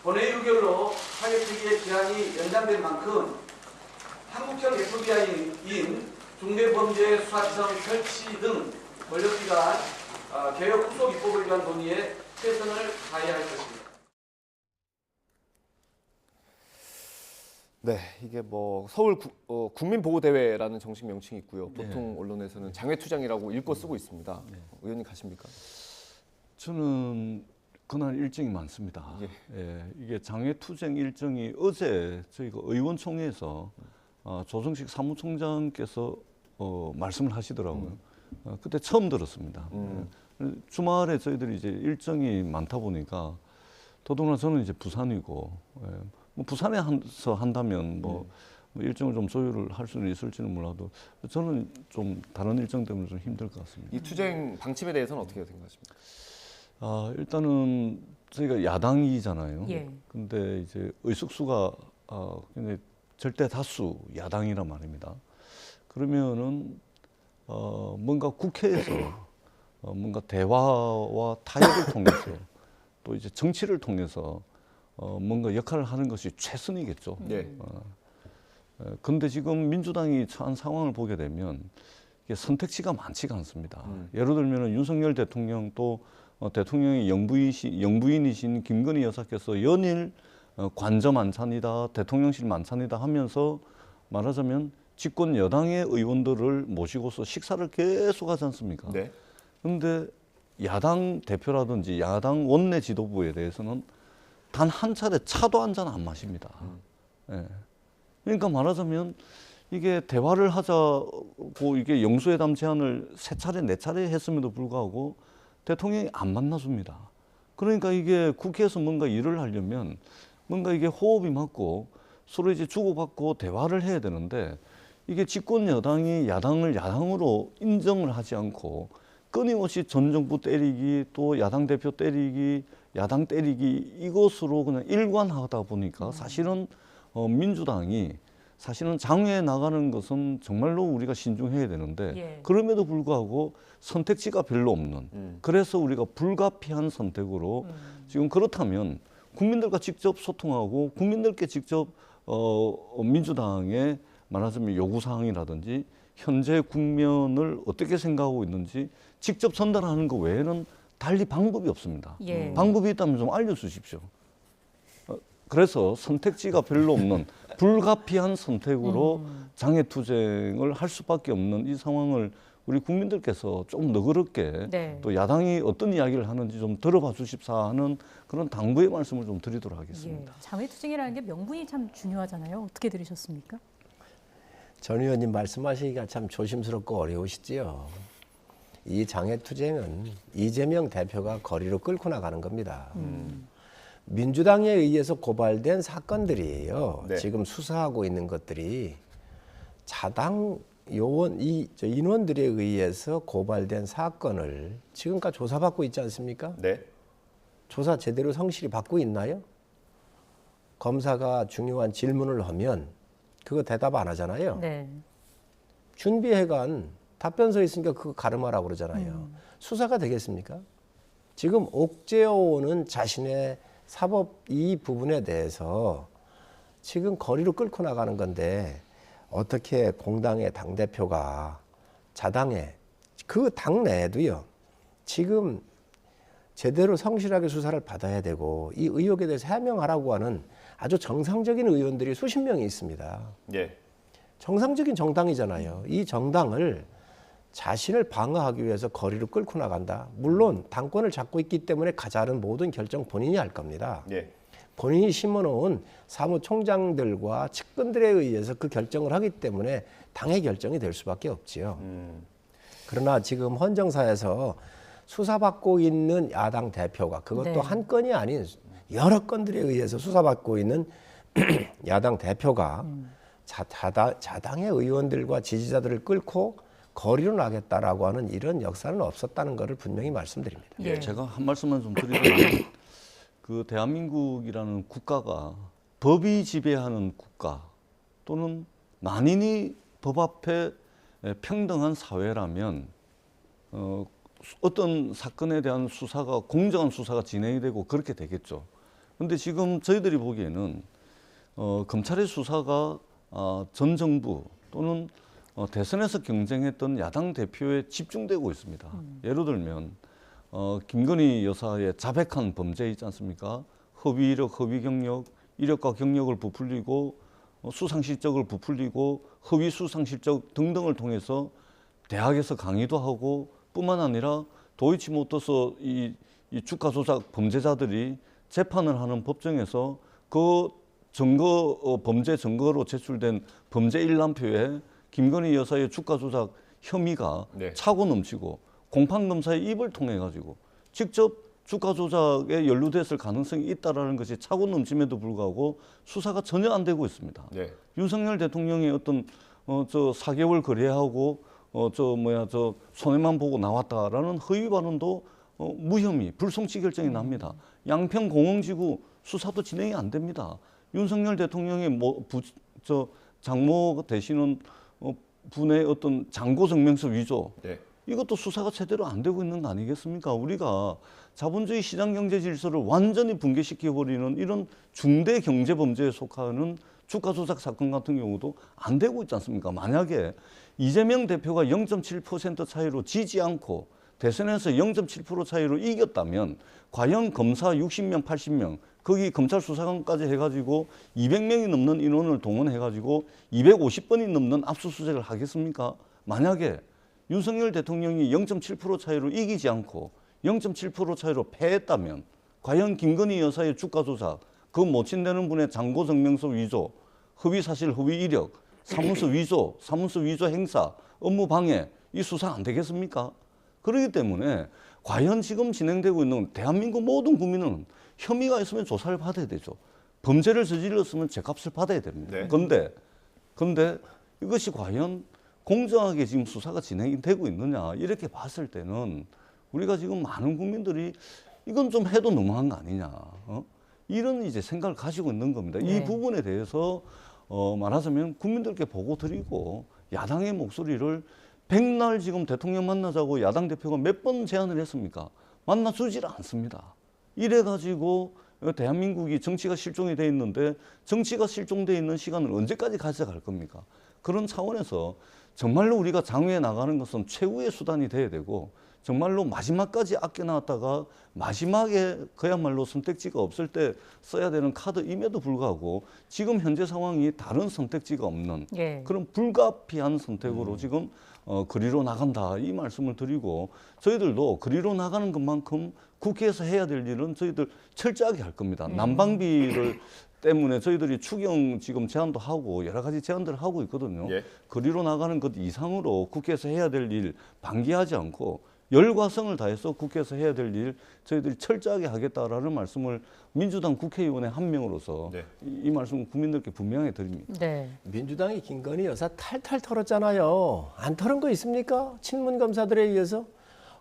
본회의 의결로 사개특위의 기한이 연장된 만큼 한국형 FBI인 중대범죄수사청 설치 등 권력기관 개혁 후속 입법을 위한 논의에 최선을 다해야 할 것입니다. 네, 이게 뭐 서울 국민보고대회라는 정식 명칭이 있고요. 보통 언론에서는 장외투쟁이라고 읽고 쓰고 있습니다. 의원님 가십니까? 저는 그날 일정이 많습니다. 이게 장외투쟁 일정이 어제 저희가 의원총회에서 조정식 사무총장께서 말씀을 하시더라고요. 그때 처음 들었습니다. 주말에 저희들이 이제 일정이 많다 보니까 더더구나 저는 이제 부산이고 뭐 부산에서 한다면 뭐 일정을 좀 조율을 할 수는 있을지는 몰라도 저는 좀 다른 일정 때문에 좀 힘들 것 같습니다. 이 투쟁 방침에 대해서는 어떻게 생각하십니까? 일단은 저희가 야당이잖아요. 예. 근데 이제 의석수가 굉장히 절대 다수 야당이란 말입니다. 그러면은 뭔가 국회에서 뭔가 대화와 타협을 통해서 또 이제 정치를 통해서 뭔가 역할을 하는 것이 최선이겠죠. 근데 지금 민주당이 처한 상황을 보게 되면 이게 선택지가 많지가 않습니다. 예를 들면 윤석열 대통령 또 대통령의 영부인이신 김건희 여사께서 연일 관저 만찬이다, 대통령실 만찬이다 하면서 말하자면 집권 여당의 의원들을 모시고서 식사를 계속 하지 않습니까? 그런데 야당 대표라든지 야당 원내 지도부에 대해서는 단 한 차례 차도 한 잔 안 마십니다. 그러니까 말하자면 이게 대화를 하자고 이게 영수회담 제안을 3차례, 4차례 했음에도 불구하고 대통령이 안 만나줍니다. 그러니까 이게 국회에서 뭔가 일을 하려면 뭔가 이게 호흡이 맞고 서로 이제 주고받고 대화를 해야 되는데 이게 집권 여당이 야당을 야당으로 인정을 하지 않고 끊임없이 전 정부 때리기 또 야당 대표 때리기 야당 때리기 이것으로 그냥 일관하다 보니까 사실은 민주당이 사실은 장외에 나가는 것은 정말로 우리가 신중해야 되는데 그럼에도 불구하고 선택지가 별로 없는 그래서 우리가 불가피한 선택으로 지금 그렇다면 국민들과 직접 소통하고 국민들께 직접 민주당의 말하자면 요구사항이라든지 현재 국면을 어떻게 생각하고 있는지 직접 전달하는 것 외에는 달리 방법이 없습니다. 방법이 있다면 좀 알려주십시오. 그래서 선택지가 별로 없는 불가피한 선택으로 장외투쟁을 할 수밖에 없는 이 상황을 우리 국민들께서 좀 너그럽게 또 야당이 어떤 이야기를 하는지 좀 들어봐 주십사 하는 그런 당부의 말씀을 좀 드리도록 하겠습니다. 장외투쟁이라는 게 명분이 참 중요하잖아요. 어떻게 들으셨습니까? 전 의원님 말씀하시기가 참 조심스럽고 어려우시지요. 이 장외투쟁은 이재명 대표가 거리로 끌고 나가는 겁니다. 민주당에 의해서 고발된 사건들이에요. 지금 수사하고 있는 것들이 자당 요원 인원들에 의해서 고발된 사건을 지금까지 조사받고 있지 않습니까? 조사 제대로 성실히 받고 있나요? 검사가 중요한 질문을 하면 그거 대답 안 하잖아요. 네. 준비해간 답변서 있으니까 그거 가름하라고 그러잖아요. 수사가 되겠습니까? 지금 옥죄어오는 자신의 사법 이 부분에 대해서 지금 거리로 끌고 나가는 건데 어떻게 공당의 당대표가 자당에 그 당내에도요. 지금 제대로 성실하게 수사를 받아야 되고 이 의혹에 대해서 해명하라고 하는 아주 정상적인 의원들이 수십 명이 있습니다. 예. 정상적인 정당이잖아요. 이 정당을 자신을 방어하기 위해서 거리로 끌고 나간다. 물론 당권을 잡고 있기 때문에 가자는 모든 결정 본인이 할 겁니다. 예. 본인이 심어놓은 사무총장들과 측근들에 의해서 그 결정을 하기 때문에 당의 결정이 될 수밖에 없지요. 그러나 지금 헌정사에서 수사받고 있는 야당 대표가 그것도 네. 한 건이 아닌 여러 건들에 의해서 수사받고 있는 야당 대표가 자당의 의원들과 지지자들을 끌고 거리로 나겠다라고 하는 이런 역사는 없었다는 것을 분명히 말씀드립니다. 예. 제가 한 말씀만 좀 드리면 그 대한민국이라는 국가가 법이 지배하는 국가 또는 만인이 법 앞에 평등한 사회라면 어떤 사건에 대한 수사가 공정한 수사가 진행이 되고 그렇게 되겠죠. 그런데 지금 저희들이 보기에는 검찰의 수사가 전 정부 또는 대선에서 경쟁했던 야당 대표에 집중되고 있습니다. 예를 들면 김건희 여사의 자백한 범죄 있지 않습니까? 허위 이력, 허위 경력, 이력과 경력을 부풀리고 수상 실적을 부풀리고 허위 수상 실적 등등을 통해서 대학에서 강의도 하고 뿐만 아니라 도이치모터스 이 주가 조작 범죄자들이 재판을 하는 법정에서 그 증거 범죄 증거로 제출된 범죄 일람표에 김건희 여사의 주가 조작 혐의가 네. 차고 넘치고 공판 검사의 입을 통해 가지고 직접 주가 조작에 연루됐을 가능성이 있다라는 것이 차고 넘침에도 불구하고 수사가 전혀 안 되고 있습니다. 네. 윤석열 대통령이 어떤 저 4개월 거래하고 저 손해만 보고 나왔다라는 허위 발언도 무혐의, 불송치 결정이 납니다. 양평 공흥지구 수사도 진행이 안 됩니다. 윤석열 대통령의 장모 되시는 분의 어떤 장고 증명서 위조, 네. 이것도 수사가 제대로 안 되고 있는 거 아니겠습니까? 우리가 자본주의 시장 경제 질서를 완전히 붕괴시켜버리는 이런 중대 경제 범죄에 속하는 주가 조작 사건 같은 경우도 안 되고 있지 않습니까? 만약에 이재명 대표가 0.7% 차이로 지지 않고 대선에서 0.7% 차이로 이겼다면 과연 검사 60명, 80명, 거기 검찰 수사관까지 해가지고 200명이 넘는 인원을 동원해가지고 250번이 넘는 압수수색을 하겠습니까? 만약에 윤석열 대통령이 0.7% 차이로 이기지 않고 0.7% 차이로 패했다면 과연 김건희 여사의 주가 조작, 그 모친되는 분의 장고 증명서 위조, 허위 사실, 허위 이력, 사무소 위조 행사, 업무 방해, 이 수사 안 되겠습니까? 그렇기 때문에 과연 지금 진행되고 있는 대한민국 모든 국민은 혐의가 있으면 조사를 받아야 되죠. 범죄를 저질렀으면 죄값을 받아야 됩니다. 네. 근데 이것이 과연 공정하게 지금 수사가 진행이 되고 있느냐, 이렇게 봤을 때는 우리가 지금 많은 국민들이 이건 좀 해도 너무한 거 아니냐, 이런 이제 생각을 가지고 있는 겁니다. 네. 이 부분에 대해서 말하자면 국민들께 보고 드리고 야당의 목소리를 백날 지금 대통령 만나자고 야당 대표가 몇 번 제안을 했습니까? 만나주질 않습니다. 이래가지고 대한민국이 정치가 실종이 돼 있는데 정치가 실종돼 있는 시간을 언제까지 가져갈 겁니까? 그런 차원에서 정말로 우리가 장외에 나가는 것은 최후의 수단이 돼야 되고 정말로 마지막까지 아껴놨다가 마지막에 그야말로 선택지가 없을 때 써야 되는 카드임에도 불구하고 지금 현재 상황이 다른 선택지가 없는 예. 그런 불가피한 선택으로 지금 그리로 나간다, 이 말씀을 드리고 저희들도 그리로 나가는 것만큼 국회에서 해야 될 일은 저희들 철저하게 할 겁니다. 난방비를 때문에 저희들이 추경 지금 제안도 하고 여러 가지 제안들을 하고 있거든요. 예. 그리로 나가는 것 이상으로 국회에서 해야 될 일 방기하지 않고 열과 성을 다해서 국회에서 해야 될 일 저희들이 철저하게 하겠다라는 말씀을 민주당 국회의원의 한 명으로서 네. 이 말씀을 국민들께 분명히 드립니다. 네. 민주당이 김건희 여사 탈탈 털었잖아요. 안 털은 거 있습니까? 친문 검사들에 의해서.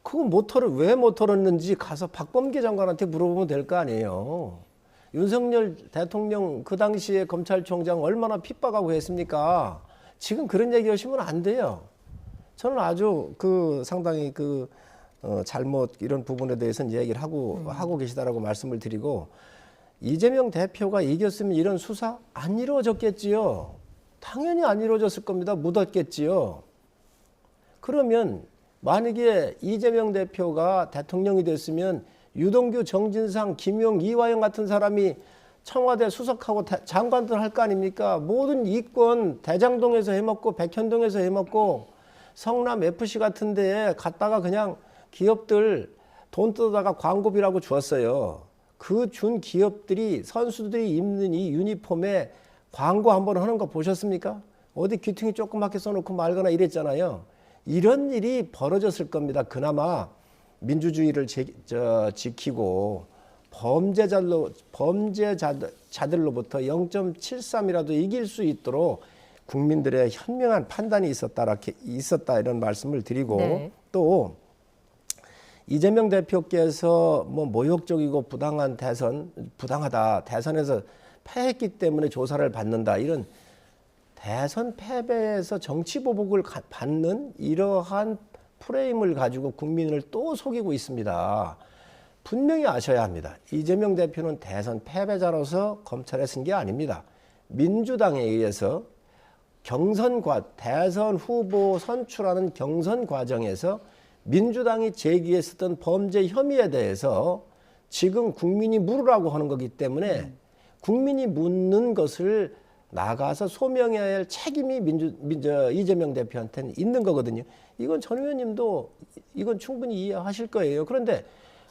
그거 왜 못 털었는지 가서 박범계 장관한테 물어보면 될 거 아니에요. 윤석열 대통령 그 당시에 검찰총장 얼마나 핍박하고 했습니까? 지금 그런 얘기 하시면 안 돼요. 저는 아주 상당히 잘못 이런 부분에 대해서는 얘기를 하고 계시다라고 말씀을 드리고, 이재명 대표가 이겼으면 이런 수사 안 이루어졌겠지요. 당연히 안 이루어졌을 겁니다. 묻었겠지요. 그러면 만약에 이재명 대표가 대통령이 됐으면 유동규, 정진상, 김용, 이화영 같은 사람이 청와대 수석하고 장관들 할 거 아닙니까? 모든 이권 대장동에서 해먹고 백현동에서 해먹고 성남 FC 같은 데에 갔다가 그냥 기업들 돈 뜯어다가 광고비라고 주었어요. 그 준 기업들이 선수들이 입는 이 유니폼에 광고 한번 하는 거 보셨습니까? 어디 귀퉁이 조그맣게 써놓고 말거나 이랬잖아요. 이런 일이 벌어졌을 겁니다. 그나마 민주주의를 지키고 범죄자들로부터 0.73이라도 이길 수 있도록 국민들의 현명한 판단이 있었다 이런 말씀을 드리고, 네. 또 이재명 대표께서 모욕적이고 부당하다, 대선에서 패했기 때문에 조사를 받는다, 이런 대선 패배에서 정치 보복을 받는 이러한 프레임을 가지고 국민을 또 속이고 있습니다. 분명히 아셔야 합니다. 이재명 대표는 대선 패배자로서 검찰에 쓴 게 아닙니다. 민주당에 의해서 대선 후보 선출하는 경선 과정에서 민주당이 제기했었던 범죄 혐의에 대해서 지금 국민이 물으라고 하는 거기 때문에 국민이 묻는 것을 나가서 소명해야 할 책임이 이재명 대표한테는 있는 거거든요. 이건 전 의원님도 이건 충분히 이해하실 거예요. 그런데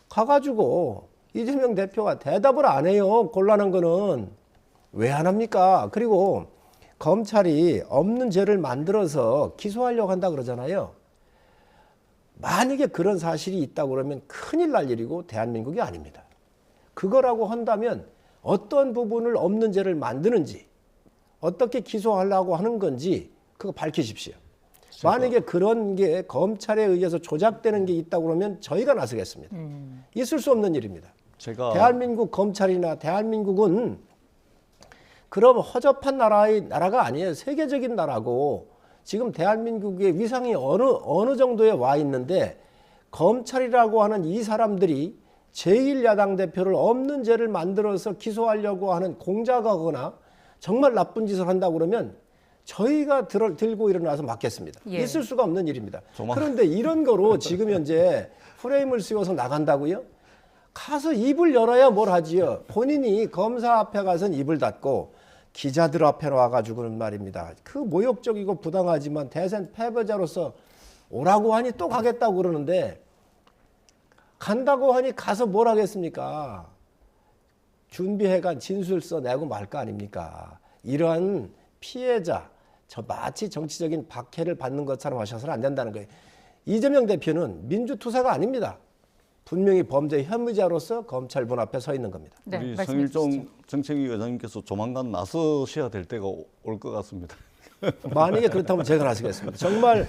가가지고 이재명 대표가 대답을 안 해요. 곤란한 거는. 왜 안 합니까? 그리고 검찰이 없는 죄를 만들어서 기소하려고 한다 그러잖아요. 만약에 그런 사실이 있다고 그러면 큰일 날 일이고 대한민국이 아닙니다. 그거라고 한다면 어떤 부분을 없는 죄를 만드는지, 어떻게 기소하려고 하는 건지 그거 밝히십시오. 만약에 그런 게 검찰에 의해서 조작되는 게 있다고 그러면 저희가 나서겠습니다. 있을 수 없는 일입니다. 대한민국 검찰이나 대한민국은 그럼 허접한 나라가 아니에요. 세계적인 나라고 지금 대한민국의 위상이 어느 정도에 와 있는데, 검찰이라고 하는 이 사람들이 제1야당 대표를 없는 죄를 만들어서 기소하려고 하는 공작하거나 정말 나쁜 짓을 한다고 그러면 저희가 들고 일어나서 막겠습니다. 예. 있을 수가 없는 일입니다. 그런데 이런 거로 지금 현재 프레임을 씌워서 나간다고요? 가서 입을 열어야 뭘 하지요. 본인이 검사 앞에 가서는 입을 닫고 기자들 앞에 와가지고는 말입니다. 그 모욕적이고 부당하지만 대선 패배자로서 오라고 하니 또 가겠다고 그러는데, 간다고 하니 가서 뭘 하겠습니까? 준비해간 진술서 내고 말 거 아닙니까? 이러한 피해자, 마치 정치적인 박해를 받는 것처럼 하셔서는 안 된다는 거예요. 이재명 대표는 민주투사가 아닙니다. 분명히 범죄 혐의자로서 검찰본 앞에 서 있는 겁니다. 네, 우리 성일종 정책위 의장님께서 조만간 나서셔야 될 때가 올 것 같습니다. 만약에 그렇다면 제가 나서겠습니다. 정말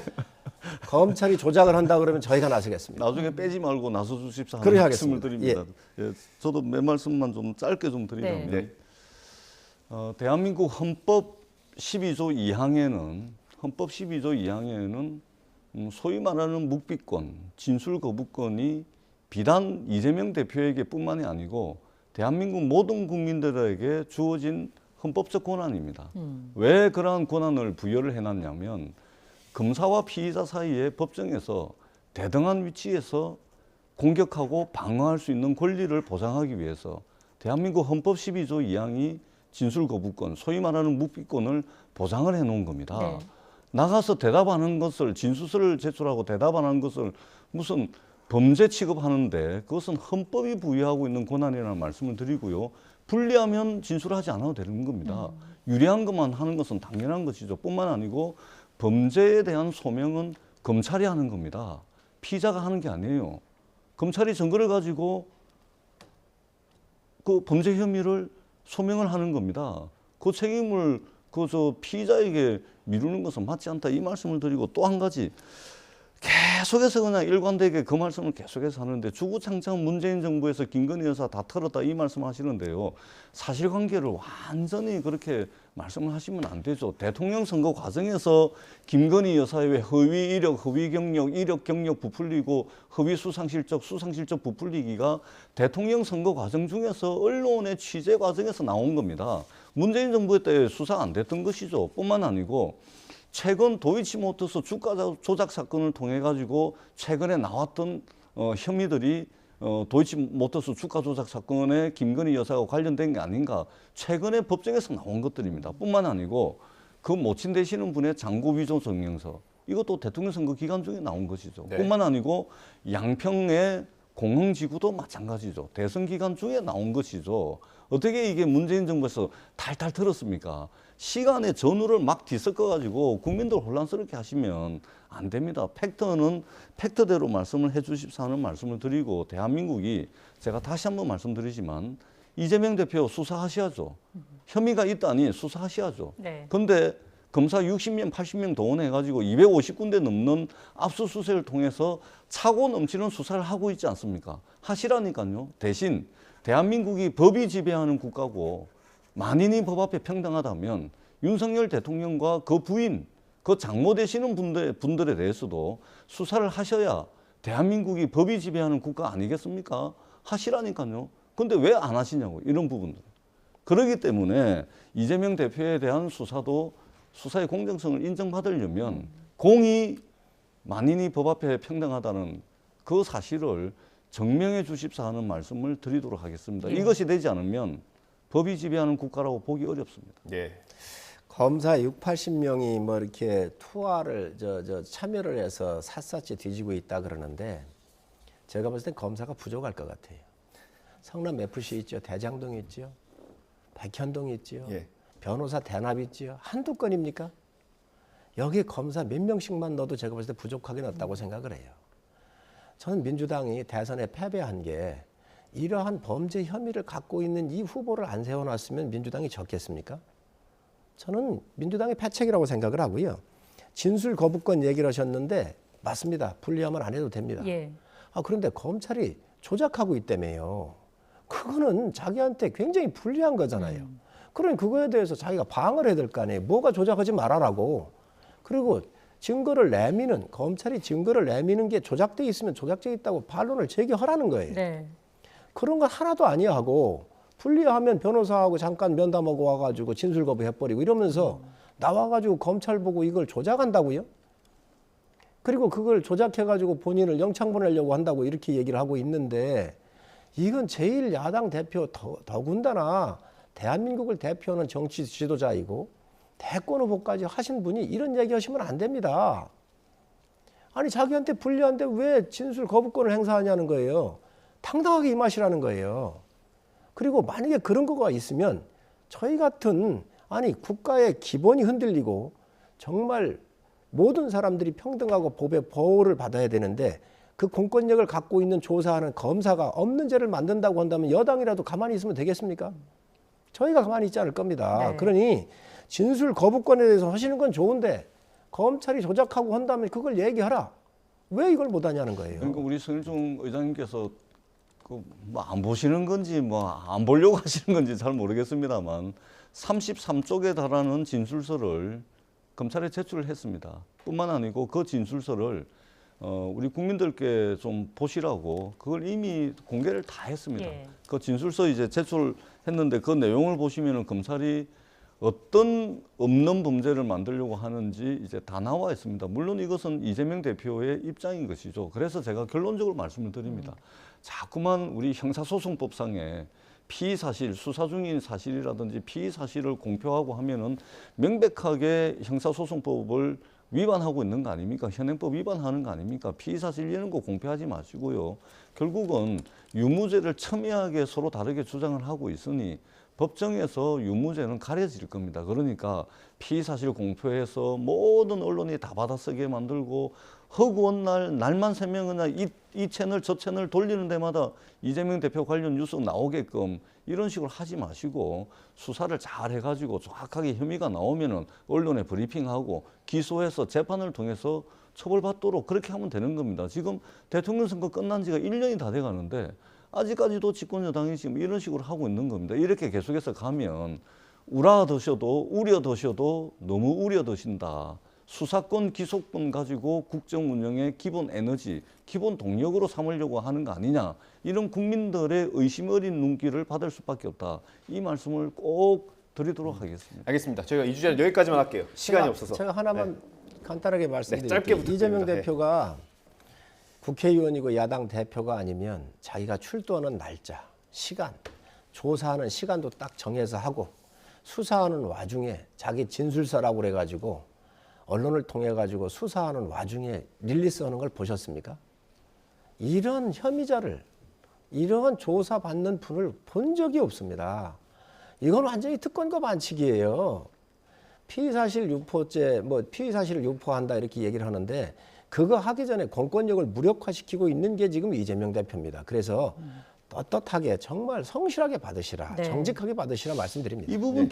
검찰이 조작을 한다 그러면 저희가 나서겠습니다. 나중에 빼지 말고 나서 주십사 하는 말씀을 드립니다. 예. 저도 몇 말씀만 좀 짧게 좀 드리자면, 네. 대한민국 헌법 12조 2항에는 소위 말하는 묵비권, 진술 거부권이 비단 이재명 대표에게 뿐만이 아니고 대한민국 모든 국민들에게 주어진 헌법적 권한입니다. 왜 그러한 권한을 부여를 해놨냐면, 검사와 피의자 사이에 법정에서 대등한 위치에서 공격하고 방어할 수 있는 권리를 보장하기 위해서 대한민국 헌법 12조 2항이 진술 거부권, 소위 말하는 묵비권을 보장을 해놓은 겁니다. 네. 나가서 대답하는 것을, 진술서를 제출하고 대답하는 것을 무슨 범죄 취급하는데, 그것은 헌법이 부여하고 있는 권한이라는 말씀을 드리고요. 불리하면 진술하지 않아도 되는 겁니다. 유리한 것만 하는 것은 당연한 것이죠. 뿐만 아니고 범죄에 대한 소명은 검찰이 하는 겁니다. 피의자가 하는 게 아니에요. 검찰이 증거를 가지고 그 범죄 혐의를 소명을 하는 겁니다. 그 책임을 피의자에게 미루는 것은 맞지 않다, 이 말씀을 드리고, 또 한 가지, 계속해서 그냥 일관되게 그 말씀을 계속해서 하는데 주구장창 문재인 정부에서 김건희 여사 다 털었다 이 말씀하시는데요. 사실관계를 완전히 그렇게 말씀을 하시면 안 되죠. 대통령 선거 과정에서 김건희 여사의 허위 이력, 허위 경력, 이력 경력 부풀리고 허위 수상실적 부풀리기가 대통령 선거 과정 중에서 언론의 취재 과정에서 나온 겁니다. 문재인 정부 때 수사 안 됐던 것이죠. 뿐만 아니고 최근 도이치모터스 주가 조작 사건을 통해 가지고 최근에 나왔던 혐의들이 도이치모터스 주가 조작 사건에 김건희 여사가 관련된 게 아닌가 최근에 법정에서 나온 것들입니다. 뿐만 아니고 그 모친되시는 분의 장고위조 증명서 이것도 대통령 선거 기간 중에 나온 것이죠. 네. 뿐만 아니고 양평의 공흥지구도 마찬가지죠. 대선 기간 중에 나온 것이죠. 어떻게 이게 문재인 정부에서 탈탈 털었습니까? 시간의 전후를 막 뒤섞어가지고 국민들 혼란스럽게 하시면 안 됩니다. 팩트는 팩트대로 말씀을 해주십사 하는 말씀을 드리고 대한민국이 제가 다시 한번 말씀드리지만 이재명 대표 수사하셔야죠. 혐의가 있다니 수사하셔야죠. 그런데 검사 60명, 80명 동원해가지고 250군데 넘는 압수수색을 통해서 차고 넘치는 수사를 하고 있지 않습니까? 하시라니까요. 대신 대한민국이 법이 지배하는 국가고 만인이 법 앞에 평등하다면 윤석열 대통령과 그 부인, 그 장모 되시는 분들에 대해서도 수사를 하셔야 대한민국이 법이 지배하는 국가 아니겠습니까? 하시라니까요. 근데 왜 안 하시냐고, 이런 부분들. 그렇기 때문에 이재명 대표에 대한 수사도 수사의 공정성을 인정받으려면 공이 만인이 법 앞에 평등하다는 그 사실을 증명해 주십사 하는 말씀을 드리도록 하겠습니다. 이것이 되지 않으면 법이 지배하는 국가라고 보기 어렵습니다. 검사 60~80명이 뭐 이렇게 투하를 참여를 해서 샅샅이 뒤지고 있다 그러는데 제가 봤을 땐 검사가 부족할 것 같아요. 성남 FC 있죠, 대장동 있죠, 백현동 있죠, 변호사 대납 있죠. 한두 건입니까? 여기 검사 몇 명씩만 넣어도 제가 봤을 때 부족하게 넣었다고 생각을 해요. 저는 민주당이 대선에 패배한 게 이러한 범죄 혐의를 갖고 있는 이 후보를 안 세워놨으면 민주당이 졌겠습니까? 저는 민주당의 패착이라고 생각을 하고요. 진술 거부권 얘기를 하셨는데 맞습니다. 분리하면 안 해도 됩니다. 그런데 검찰이 조작하고 있다며요. 그거는 자기한테 굉장히 불리한 거잖아요. 그러니 그거에 대해서 자기가 방어를 해야 될 거 아니에요. 뭐가 조작하지 말아라고. 그리고 증거를 내미는, 검찰이 증거를 내미는 게 조작돼 있으면 조작돼 있다고 반론을 제기하라는 거예요. 그런 건 하나도 아니야 하고 분리하면 변호사하고 잠깐 면담하고 와가지고 진술 거부해버리고 이러면서 나와가지고 검찰 보고 이걸 조작한다고요? 그리고 그걸 조작해가지고 본인을 영창 보내려고 한다고 이렇게 얘기를 하고 있는데 이건 제1야당 대표 더군다나 대한민국을 대표하는 정치 지도자이고 대권 후보까지 하신 분이 이런 얘기 하시면 안 됩니다. 아니 자기한테 불리한데 왜 진술 거부권을 행사하냐는 거예요. 당당하게 임하시라는 거예요. 그리고 만약에 그런 거가 있으면 저희 같은 국가의 기본이 흔들리고 정말 모든 사람들이 평등하고 법의 보호를 받아야 되는데 그 공권력을 갖고 있는 조사하는 검사가 없는 죄를 만든다고 한다면 여당이라도 가만히 있으면 되겠습니까? 저희가 가만히 있지 않을 겁니다. 그러니 진술 거부권에 대해서 하시는 건 좋은데 검찰이 조작하고 한다면 그걸 얘기하라. 왜 이걸 못하냐는 거예요. 그러니까 우리 성일종 의장님께서 안 보시는 건지 안 보려고 하시는 건지 잘 모르겠습니다만 33쪽에 달하는 진술서를 검찰에 제출을 했습니다. 뿐만 아니고 그 진술서를 우리 국민들께 좀 보시라고 그걸 이미 공개를 다 했습니다. 그 진술서 이제 제출했는데 그 내용을 보시면은 검찰이 어떤 없는 범죄를 만들려고 하는지 이제 다 나와 있습니다. 물론 이것은 이재명 대표의 입장인 것이죠. 그래서 제가 결론적으로 말씀을 드립니다. 자꾸만 우리 형사소송법상에 피의사실, 수사 중인 사실이라든지 피의사실을 공표하고 하면은 명백하게 형사소송법을 위반하고 있는 거 아닙니까? 현행법 위반하는 거 아닙니까? 피의사실 이런 거 공표하지 마시고요. 결국은 유무죄를 첨예하게 서로 다르게 주장을 하고 있으니 법정에서 유무죄는 가려질 겁니다. 그러니까 피의사실 공표해서 모든 언론이 다 받아쓰게 만들고 허구한 날만 세명이나 이 채널 저 채널 돌리는 데마다 이재명 대표 관련 뉴스 나오게끔 이런 식으로 하지 마시고 수사를 잘 해가지고 정확하게 혐의가 나오면은 언론에 브리핑하고 기소해서 재판을 통해서 처벌받도록 그렇게 하면 되는 겁니다. 지금 대통령 선거 끝난 지가 1년이 다 돼가는데 아직까지도 집권 여당이 지금 이런 식으로 하고 있는 겁니다. 이렇게 계속해서 가면 우려드셔도 너무 우려드신다. 수사권, 기소권 가지고 국정 운영의 기본 에너지, 기본 동력으로 삼으려고 하는 거 아니냐. 이런 국민들의 의심 어린 눈길을 받을 수밖에 없다. 이 말씀을 꼭 드리도록 하겠습니다. 알겠습니다. 저희가 이 주제는 여기까지만 할게요. 시간이 없어서. 제가 하나만 간단하게 말씀드릴게요. 짧게 부탁드립니다. 이재명 대표가 국회의원이고 야당 대표가 아니면 자기가 출두하는 날짜, 시간, 조사하는 시간도 딱 정해서 하고 수사하는 와중에 자기 진술서라고 그래가지고 언론을 통해 가지고 수사하는 와중에 릴리스하는 걸 보셨습니까? 이런 혐의자를 이런 조사받는 분을 본 적이 없습니다. 이건 완전히 특권과 반칙이에요. 피의사실 유포죄, 피의사실을 유포한다 이렇게 얘기를 하는데 그거 하기 전에 공권력을 무력화시키고 있는 게 지금 이재명 대표입니다. 그래서 떳떳하게 정말 성실하게 받으시라, 정직하게 받으시라 말씀드립니다. 이 부분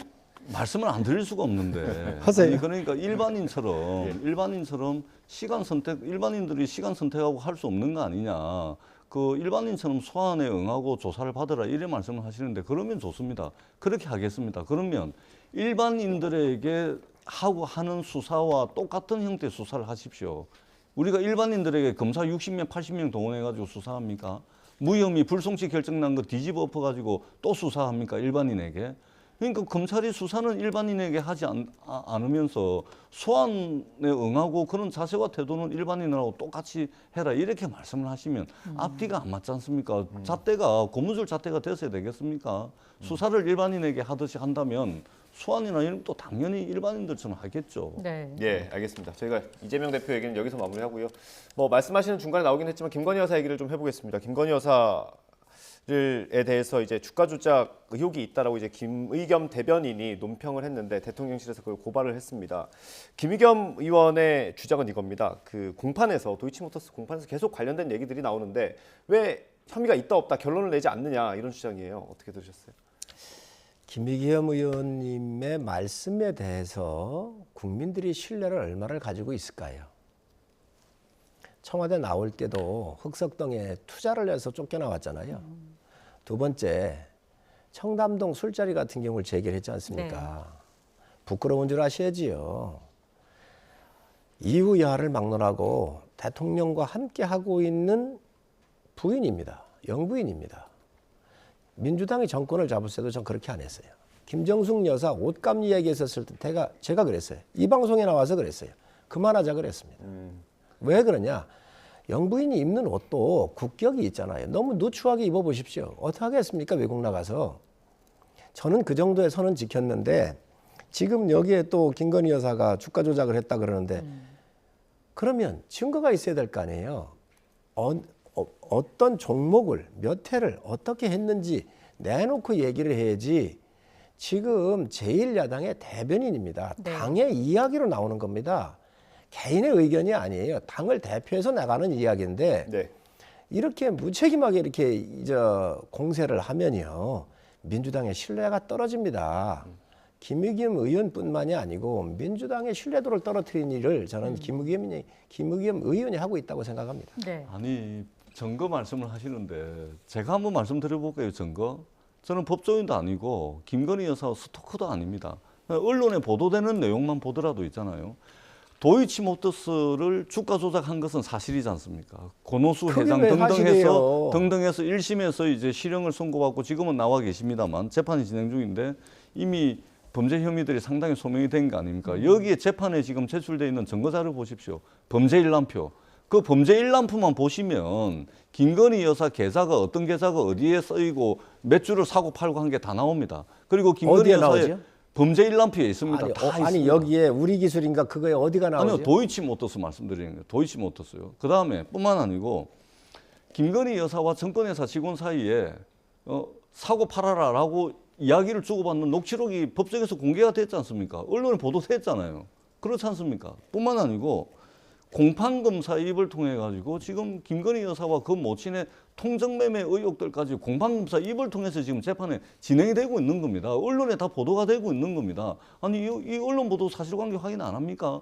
말씀을 안 드릴 수가 없는데. 하세요. 아니, 그러니까 일반인처럼 시간 선택, 일반인들이 시간 선택하고 할 수 없는 거 아니냐. 그 일반인처럼 소환에 응하고 조사를 받으라 이런 말씀을 하시는데 그러면 좋습니다. 그렇게 하겠습니다. 그러면 일반인들에게 하는 수사와 똑같은 형태의 수사를 하십시오. 우리가 일반인들에게 검사 60명, 80명 동원해가지고 수사합니까? 무혐의, 불송치 결정 난 거 뒤집어 엎어가지고 또 수사합니까? 일반인에게? 그러니까 검찰이 수사는 일반인에게 하지 않으면서 소환에 응하고 그런 자세와 태도는 일반인하고 똑같이 해라 이렇게 말씀을 하시면 앞뒤가 안 맞지 않습니까? 잣대가 고무줄 잣대가 됐어야 되겠습니까? 수사를 일반인에게 하듯이 한다면 소환이나 이런 것도 당연히 일반인들처럼 하겠죠. 네. 예, 알겠습니다. 저희가 이재명 대표 얘기는 여기서 마무리하고요. 말씀하시는 중간에 나오긴 했지만 김건희 여사 얘기를 좀 해보겠습니다. 김건희 여사에 대해서 이제 주가 조작 의혹이 있다라고 이제 김의겸 대변인이 논평을 했는데 대통령실에서 그걸 고발을 했습니다. 김의겸 의원의 주장은 이겁니다. 그 공판에서 도이치모터스 공판에서 계속 관련된 얘기들이 나오는데 왜 혐의가 있다 없다 결론을 내지 않느냐 이런 주장이에요. 어떻게 들으셨어요? 김의겸 의원님의 말씀에 대해서 국민들이 신뢰를 얼마나 가지고 있을까요? 청와대 나올 때도 흑석동에 투자를 해서 쫓겨나왔잖아요. 두 번째, 청담동 술자리 같은 경우를 제기했지 않습니까? 네. 부끄러운 줄 아셔야지요. 이후 여하를 막론하고 대통령과 함께 하고 있는 부인입니다. 영부인입니다. 민주당이 정권을 잡을 때도 전 그렇게 안 했어요. 김정숙 여사 옷감 이야기 했었을 때 제가 그랬어요. 이 방송에 나와서 그랬어요. 그만하자 그랬습니다. 왜 그러냐? 영부인이 입는 옷도 국격이 있잖아요. 너무 누추하게 입어보십시오. 어떻게 하겠습니까? 외국 나가서. 저는 그 정도의 선은 지켰는데 지금 여기에 또 김건희 여사가 주가 조작을 했다 그러는데 그러면 증거가 있어야 될 거 아니에요. 어떤 종목을 몇 회를 어떻게 했는지 내놓고 얘기를 해야지. 지금 제1야당의 대변인입니다. 네. 당의 이야기로 나오는 겁니다. 개인의 의견이 아니에요. 당을 대표해서 나가는 이야기인데 네. 이렇게 무책임하게 이렇게 공세를 하면요. 민주당의 신뢰가 떨어집니다. 김의겸 의원뿐만이 아니고 민주당의 신뢰도를 떨어뜨린 일을 저는 김의겸 의원이 하고 있다고 생각합니다. 네. 아니 증거 말씀을 하시는데 제가 한번 말씀드려볼게요. 증거. 저는 법조인도 아니고 김건희 여사 스토커도 아닙니다. 언론에 보도되는 내용만 보더라도 있잖아요. 도이치모터스를 주가 조작한 것은 사실이지 않습니까? 권오수 회장 등등해서 1심에서 이제 실형을 선고받고 지금은 나와 계십니다만 재판이 진행 중인데 이미 범죄 혐의들이 상당히 소명이 된 거 아닙니까? 여기에 재판에 지금 제출되어 있는 증거자를 보십시오. 범죄 일람표. 그 범죄 일람표만 보시면 김건희 여사 계좌가 어떤 계좌가 어디에 쓰이고 몇 주를 사고 팔고 한 게 다 나옵니다. 그리고 김건희 여사의 나오죠? 범죄 일람표에 있습니다. 아니 여기에 우리 기술인가 그거에 어디가 나오죠? 아니요. 도이치모터스 말씀드리는 거예요. 도이치모터스요. 그다음에 뿐만 아니고 김건희 여사와 정권회사 직원 사이에 사고 팔아라라고 이야기를 주고받는 녹취록이 법정에서 공개가 됐지 않습니까? 언론에 보도됐잖아요. 그렇지 않습니까? 뿐만 아니고 공판검사 입을 통해 가지고 지금 김건희 여사와 그 모친의 통정매매 의혹들까지 공판검사 입을 통해서 지금 재판에 진행이 되고 있는 겁니다. 언론에 다 보도가 되고 있는 겁니다. 아니 이 언론 보도 사실관계 확인 안 합니까?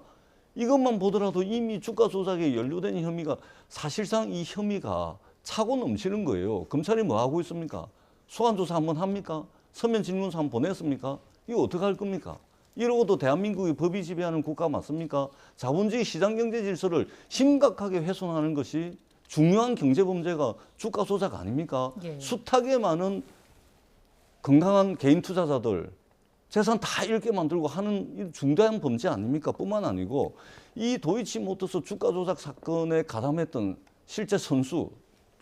이것만 보더라도 이미 주가 조작에 연루된 혐의가 사실상 이 혐의가 차고 넘치는 거예요. 검찰이 뭐 하고 있습니까? 소환조사 한번 합니까? 서면 질문서 한번 보냈습니까? 이거 어떻게 할 겁니까? 이러고도 대한민국이 법이 지배하는 국가 맞습니까? 자본주의 시장경제 질서를 심각하게 훼손하는 것이 중요한 경제범죄가 주가 조작 아닙니까? 예. 숱하게 많은 건강한 개인 투자자들 재산 다 잃게 만들고 하는 중대한 범죄 아닙니까? 뿐만 아니고 이 도이치모터스 주가 조작 사건에 가담했던 실제 선수,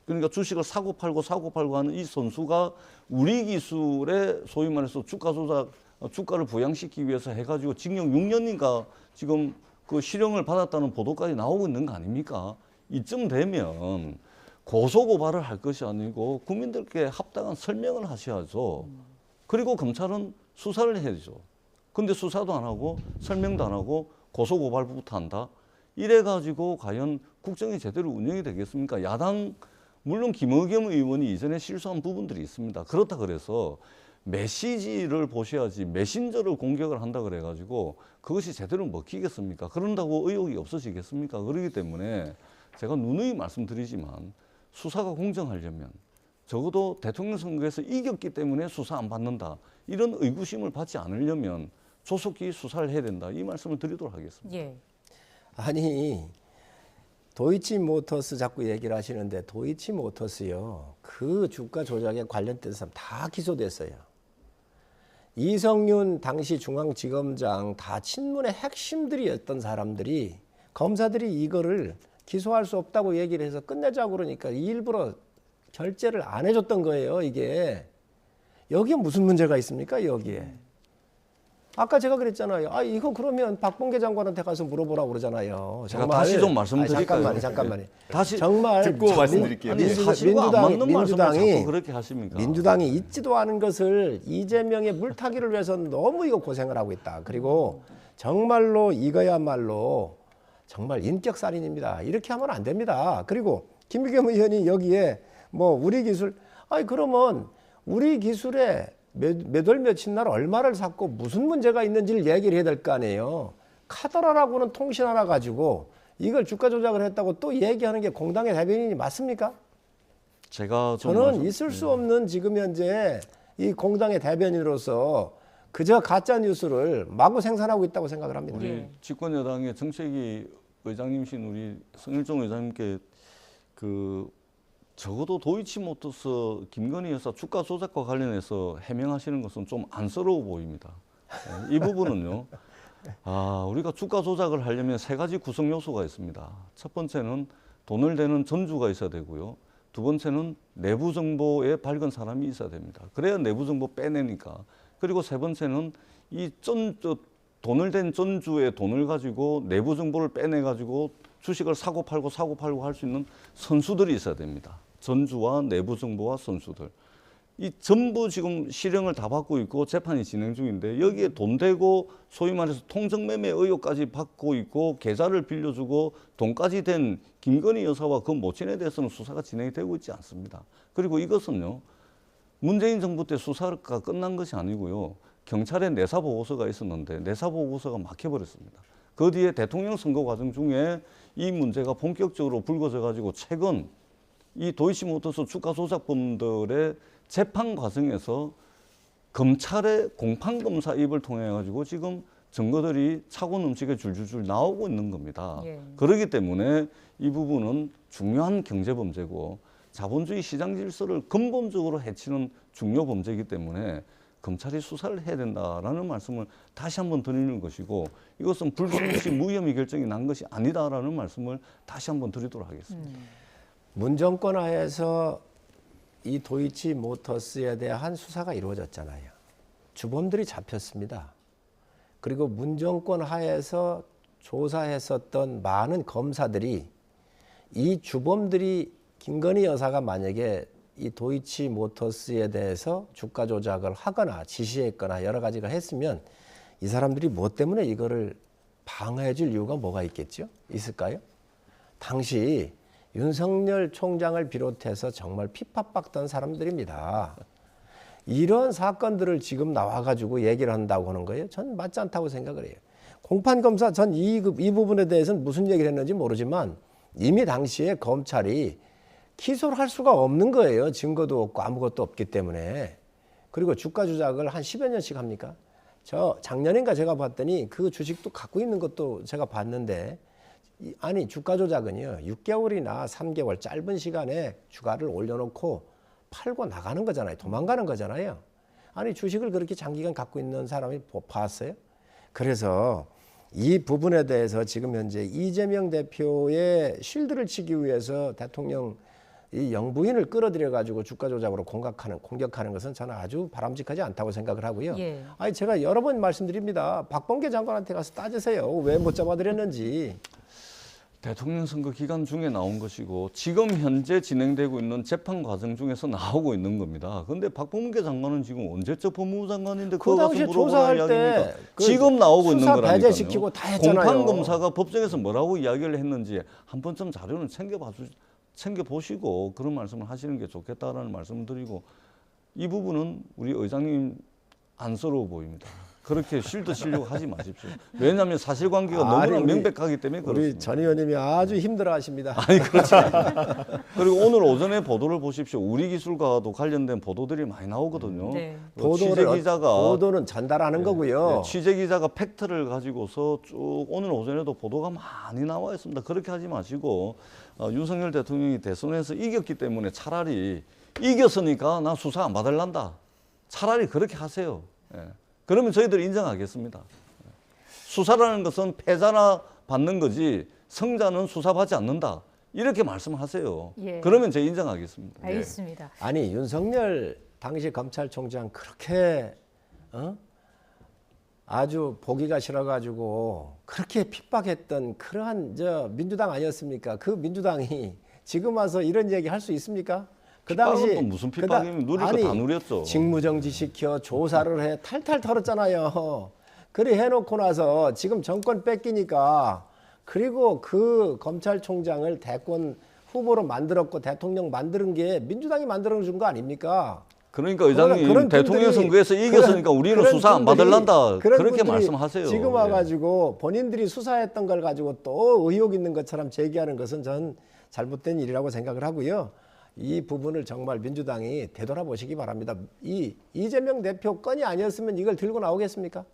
그러니까 주식을 사고 팔고 하는 이 선수가 우리 기술에 소위 말해서 주가 조작, 주가를 부양시키기 위해서 해가지고 징역 6년인가 지금 그 실형을 받았다는 보도까지 나오고 있는 거 아닙니까? 이쯤 되면 고소고발을 할 것이 아니고 국민들께 합당한 설명을 하셔야죠. 그리고 검찰은 수사를 해야죠. 근데 수사도 안 하고 설명도 안 하고 고소고발부터 한다. 이래가지고 과연 국정이 제대로 운영이 되겠습니까? 야당, 물론 김의겸 의원이 이전에 실수한 부분들이 있습니다. 그렇다 그래서 메시지를 보셔야지 메신저를 공격을 한다 그래가지고 그것이 제대로 먹히겠습니까? 그런다고 의혹이 없어지겠습니까? 그렇기 때문에 제가 누누이 말씀드리지만 수사가 공정하려면 적어도 대통령 선거에서 이겼기 때문에 수사 안 받는다. 이런 의구심을 받지 않으려면 조속히 수사를 해야 된다. 이 말씀을 드리도록 하겠습니다. 예. 아니 도이치모터스 자꾸 얘기를 하시는데 도이치모터스요. 그 주가 조작에 관련된 사람 다 기소됐어요. 이성윤 당시 중앙지검장 다 친문의 핵심들이었던 사람들이 검사들이 이거를 기소할 수 없다고 얘기를 해서 끝내자고 그러니까 일부러 결재를 안 해줬던 거예요. 이게 여기에 무슨 문제가 있습니까? 여기에 아까 제가 그랬잖아요. 아 이거 그러면 박범계 장관한테 가서 물어보라고 그러잖아요. 제가 다시 좀 말씀드릴까요? 잠깐만요. 다시 정말 듣고 말씀드릴게요. 민주당이 있지도 않은 것을 이재명의 물타기를 위해서 너무 이거 고생을 하고 있다. 그리고 정말로 이거야말로 정말 인격살인입니다. 이렇게 하면 안 됩니다. 그리고 김의겸 의원이 여기에 뭐 우리 기술, 아니 그러면 우리 기술에 몇 월 며칠 날 얼마를 샀고 무슨 문제가 있는지를 얘기를 해야 될 거 아니에요. 카더라라고는 통신 하나 가지고 이걸 주가 조작을 했다고 또 얘기하는 게 공당의 대변인이 맞습니까? 저는 있을 수 없는 지금 현재 이 공당의 대변인으로서 그저 가짜 뉴스를 마구 생산하고 있다고 생각을 합니다. 우리 집권 여당의 정책위 의장님이신 우리 성일종 의장님께 적어도 도이치모터스 김건희 여사 주가 조작과 관련해서 해명하시는 것은 좀 안쓰러워 보입니다. 이 부분은요. 우리가 주가 조작을 하려면 세 가지 구성 요소가 있습니다. 첫 번째는 돈을 대는 전주가 있어야 되고요. 두 번째는 내부 정보에 밝은 사람이 있어야 됩니다. 그래야 내부 정보 빼내니까. 그리고 세 번째는 이 돈을 댄 전주의 돈을 가지고 내부 정보를 빼내가지고 주식을 사고 팔고 할 수 있는 선수들이 있어야 됩니다. 전주와 내부 정보와 선수들. 이 전부 지금 실형을 다 받고 있고 재판이 진행 중인데 여기에 돈 대고 소위 말해서 통정매매 의혹까지 받고 있고 계좌를 빌려주고 돈까지 된 김건희 여사와 그 모친에 대해서는 수사가 진행이 되고 있지 않습니다. 그리고 이것은요. 문재인 정부 때 수사가 끝난 것이 아니고요. 경찰에 내사보고서가 있었는데 내사보고서가 막혀버렸습니다. 그 뒤에 대통령 선거 과정 중에 이 문제가 본격적으로 불거져 가지고 최근 이 도이치모터스 주가 조작범들의 재판 과정에서 검찰의 공판검사 입을 통해 가지고 지금 증거들이 차고 넘치게 줄줄줄 나오고 있는 겁니다. 그렇기 때문에 이 부분은 중요한 경제범죄고 자본주의 시장 질서를 근본적으로 해치는 중요 범죄이기 때문에 검찰이 수사를 해야 된다라는 말씀을 다시 한번 드리는 것이고 이것은 불가능시 무혐의 결정이 난 것이 아니다라는 말씀을 다시 한번 드리도록 하겠습니다. 문정권 하에서 이 도이치모터스에 대한 수사가 이루어졌잖아요. 주범들이 잡혔습니다. 그리고 문정권 하에서 조사했었던 많은 검사들이 이 주범들이 김건희 여사가 만약에 이 도이치모터스에 대해서 주가 조작을 하거나 지시했거나 여러 가지가 했으면 이 사람들이 뭐 때문에 이거를 방어해 줄 이유가 뭐가 있겠죠? 있을까요? 당시 윤석열 총장을 비롯해서 정말 핍박받던 사람들입니다. 이런 사건들을 지금 나와가지고 얘기를 한다고 하는 거예요. 저는 맞지 않다고 생각을 해요. 공판 검사 전 이 부분에 대해서는 무슨 얘기를 했는지 모르지만 이미 당시에 검찰이 기소를 할 수가 없는 거예요. 증거도 없고 아무것도 없기 때문에. 그리고 주가 조작을 한 10여 년씩 합니까? 저 작년인가 제가 봤더니 그 주식도 갖고 있는 것도 제가 봤는데 아니 주가 조작은요 6개월이나 3개월 짧은 시간에 주가를 올려놓고 팔고 나가는 거잖아요. 도망가는 거잖아요. 아니 주식을 그렇게 장기간 갖고 있는 사람이 봤어요? 그래서 이 부분에 대해서 지금 현재 이재명 대표의 쉴드를 치기 위해서 대통령 이 영부인을 끌어들여 가지고 주가 조작으로 공격하는 것은 저는 아주 바람직하지 않다고 생각을 하고요. 예. 아니 제가 여러 번 말씀드립니다. 박범계 장관한테 가서 따지세요. 왜 못 잡아드렸는지. 대통령 선거 기간 중에 나온 것이고 지금 현재 진행되고 있는 재판 과정 중에서 나오고 있는 겁니다. 그런데 박범계 장관은 지금 언제적 법무부 장관인데 그 당시에 조사할 때 지금 나오고 있는 거라니까요. 배제시키고 다 했잖아요. 공판 검사가 법정에서 뭐라고 이야기를 했는지 한 번쯤 자료는 챙겨보시고 그런 말씀을 하시는 게 좋겠다라는 말씀을 드리고 이 부분은 우리 의장님 안쓰러워 보입니다. 그렇게 쉴드 치려고 하지 마십시오. 왜냐하면 사실관계가 너무나 명백하기 때문에 그렇습니다. 우리 전 의원님이 아주 힘들어하십니다. 아니 그렇지 않아요. 그리고 오늘 오전에 보도를 보십시오. 우리 기술과도 관련된 보도들이 많이 나오거든요. 네. 보도는 전달하는 거고요. 취재 기자가 팩트를 가지고서 쭉 오늘 오전에도 보도가 많이 나와 있습니다. 그렇게 하지 마시고 윤석열 대통령이 대선에서 이겼기 때문에 차라리 이겼으니까 나 수사 안 받을란다. 차라리 그렇게 하세요. 예. 그러면 저희들 인정하겠습니다. 수사라는 것은 패자나 받는 거지 성자는 수사받지 않는다. 이렇게 말씀하세요. 예. 그러면 제가 인정하겠습니다. 알겠습니다. 예. 아니 윤석열 당시 검찰총장 그렇게 아주 보기가 싫어가지고 그렇게 핍박했던 그러한 민주당 아니었습니까? 그 민주당이 지금 와서 이런 얘기 할 수 있습니까? 그 당시 또 무슨 핍박이면 누릴 거 다 누렸죠. 직무정지 시켜 조사를 해 탈탈 털었잖아요. 그래 해놓고 나서 지금 정권 뺏기니까 그리고 그 검찰총장을 대권 후보로 만들었고 대통령 만드는 게 민주당이 만들어준 거 아닙니까? 그러니까 의장님 대통령 선거에서 이겼으니까 우리는 수사 안 받을란다. 그렇게 말씀하세요. 지금 와가지고 본인들이 수사했던 걸 가지고 또 의혹 있는 것처럼 제기하는 것은 전 잘못된 일이라고 생각을 하고요. 이 부분을 정말 민주당이 되돌아보시기 바랍니다. 이 이재명 대표 건이 아니었으면 이걸 들고 나오겠습니까?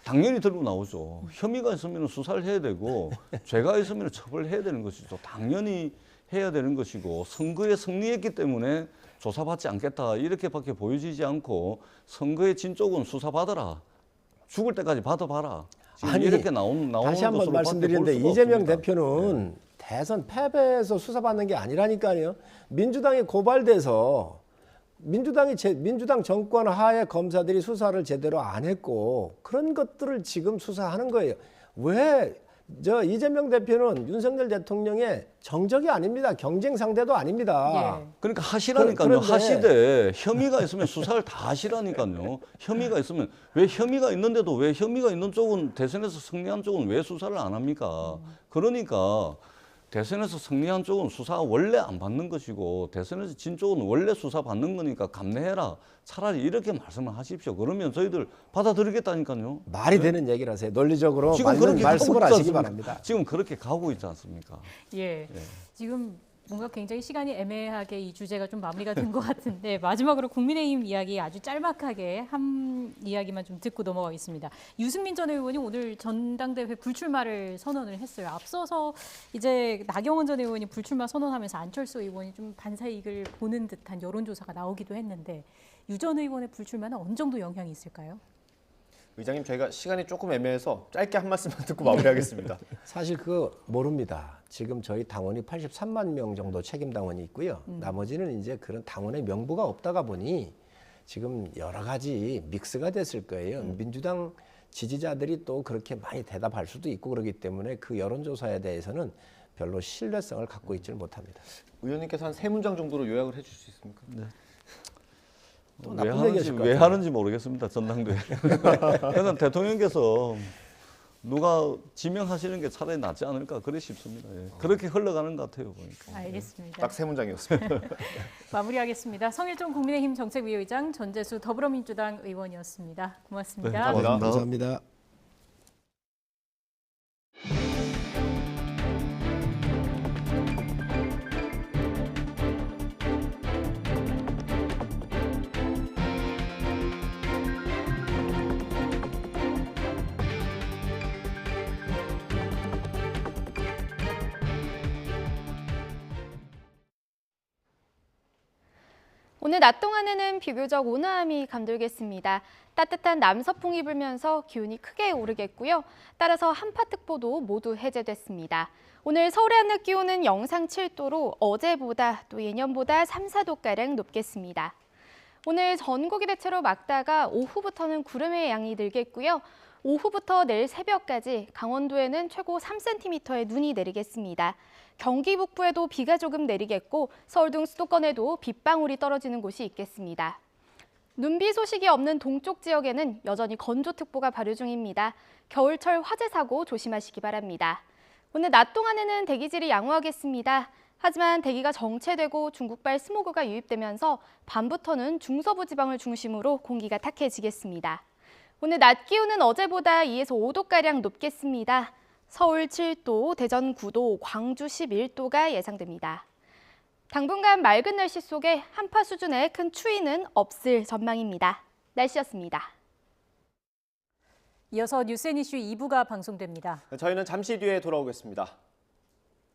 당연히 들고 나오죠. 혐의가 있으면 수사를 해야 되고 죄가 있으면 처벌해야 되는 것이죠. 당연히 해야 되는 것이고 선거에 승리했기 때문에 조사받지 않겠다 이렇게밖에 보여지지 않고 선거의 진 쪽은 수사받아라. 죽을 때까지 받아봐라. 지금 이렇게 나오는 다시 한번 말씀드리는데 이재명 대표는 대선 패배해서 수사받는 게 아니라니까요. 민주당이 고발돼서 민주당 정권 하에 검사들이 수사를 제대로 안 했고 그런 것들을 지금 수사하는 거예요. 왜 이재명 대표는 윤석열 대통령의 정적이 아닙니다. 경쟁 상대도 아닙니다. 예. 그러니까 하시라니까요. 하시되 혐의가 있으면 수사를 다 하시라니까요. 혐의가 있으면 왜 혐의가 있는데도 왜 혐의가 있는 쪽은 대선에서 승리한 쪽은 왜 수사를 안 합니까? 그러니까 대선에서 승리한 쪽은 수사 원래 안 받는 것이고 대선에서 진 쪽은 원래 수사 받는 거니까 감내해라. 차라리 이렇게 말씀을 하십시오. 그러면 저희들 받아들이겠다니까요. 말이 되는 얘기를 하세요. 논리적으로 맞는 말씀을 하시기 바랍니다. 지금 그렇게 가고 있지 않습니까? 예. 지금 뭔가 굉장히 시간이 애매하게 이 주제가 좀 마무리가 된 것 같은데 마지막으로 국민의힘 이야기 아주 짤막하게 한 이야기만 좀 듣고 넘어가겠습니다. 유승민 전 의원이 오늘 전당대회 불출마를 선언을 했어요. 앞서서 이제 나경원 전 의원이 불출마 선언하면서 안철수 의원이 좀 반사이익을 보는 듯한 여론조사가 나오기도 했는데 유 전 의원의 불출마는 어느 정도 영향이 있을까요? 의장님 저희가 시간이 조금 애매해서 짧게 한 말씀만 듣고 마무리하겠습니다. 사실 그거 모릅니다. 지금 저희 당원이 83만 명 정도 책임 당원이 있고요. 나머지는 이제 그런 당원의 명부가 없다가 보니 지금 여러 가지 믹스가 됐을 거예요. 민주당 지지자들이 또 그렇게 많이 대답할 수도 있고 그렇기 때문에 그 여론조사에 대해서는 별로 신뢰성을 갖고 있지는 못합니다. 의원님께서 한 3문장 정도로 요약을 해줄 수 있습니까? 네. 또 나쁜 얘기하실 것 같아요. 왜 하는지 모르겠습니다. 전당대회. 그냥 대통령께서 누가 지명하시는 게 차라리 낫지 않을까 그래 싶습니다. 예. 그렇게 흘러가는 것 같아요. 보니까. 알겠습니다. 딱 3문장이었습니다. 마무리하겠습니다. 성일종 국민의힘 정책위의장, 전재수 더불어민주당 의원이었습니다. 고맙습니다. 네, 감사합니다. 오늘 낮 동안에는 비교적 온화함이 감돌겠습니다. 따뜻한 남서풍이 불면서 기온이 크게 오르겠고요. 따라서 한파특보도 모두 해제됐습니다. 오늘 서울의 한낮 기온은 영상 7도로 어제보다 또 예년보다 3, 4도가량 높겠습니다. 오늘 전국이 대체로 맑다가 오후부터는 구름의 양이 늘겠고요. 오후부터 내일 새벽까지 강원도에는 최고 3cm의 눈이 내리겠습니다. 경기 북부에도 비가 조금 내리겠고 서울 등 수도권에도 빗방울이 떨어지는 곳이 있겠습니다. 눈비 소식이 없는 동쪽 지역에는 여전히 건조특보가 발효 중입니다. 겨울철 화재 사고 조심하시기 바랍니다. 오늘 낮 동안에는 대기질이 양호하겠습니다. 하지만 대기가 정체되고 중국발 스모그가 유입되면서 밤부터는 중서부 지방을 중심으로 공기가 탁해지겠습니다. 오늘 낮 기온은 어제보다 2에서 5도가량 높겠습니다. 서울 7도, 대전 9도, 광주 11도가 예상됩니다. 당분간 맑은 날씨 속에 한파 수준의 큰 추위는 없을 전망입니다. 날씨였습니다. 이어서 뉴스앤이슈 2부가 방송됩니다. 저희는 잠시 뒤에 돌아오겠습니다.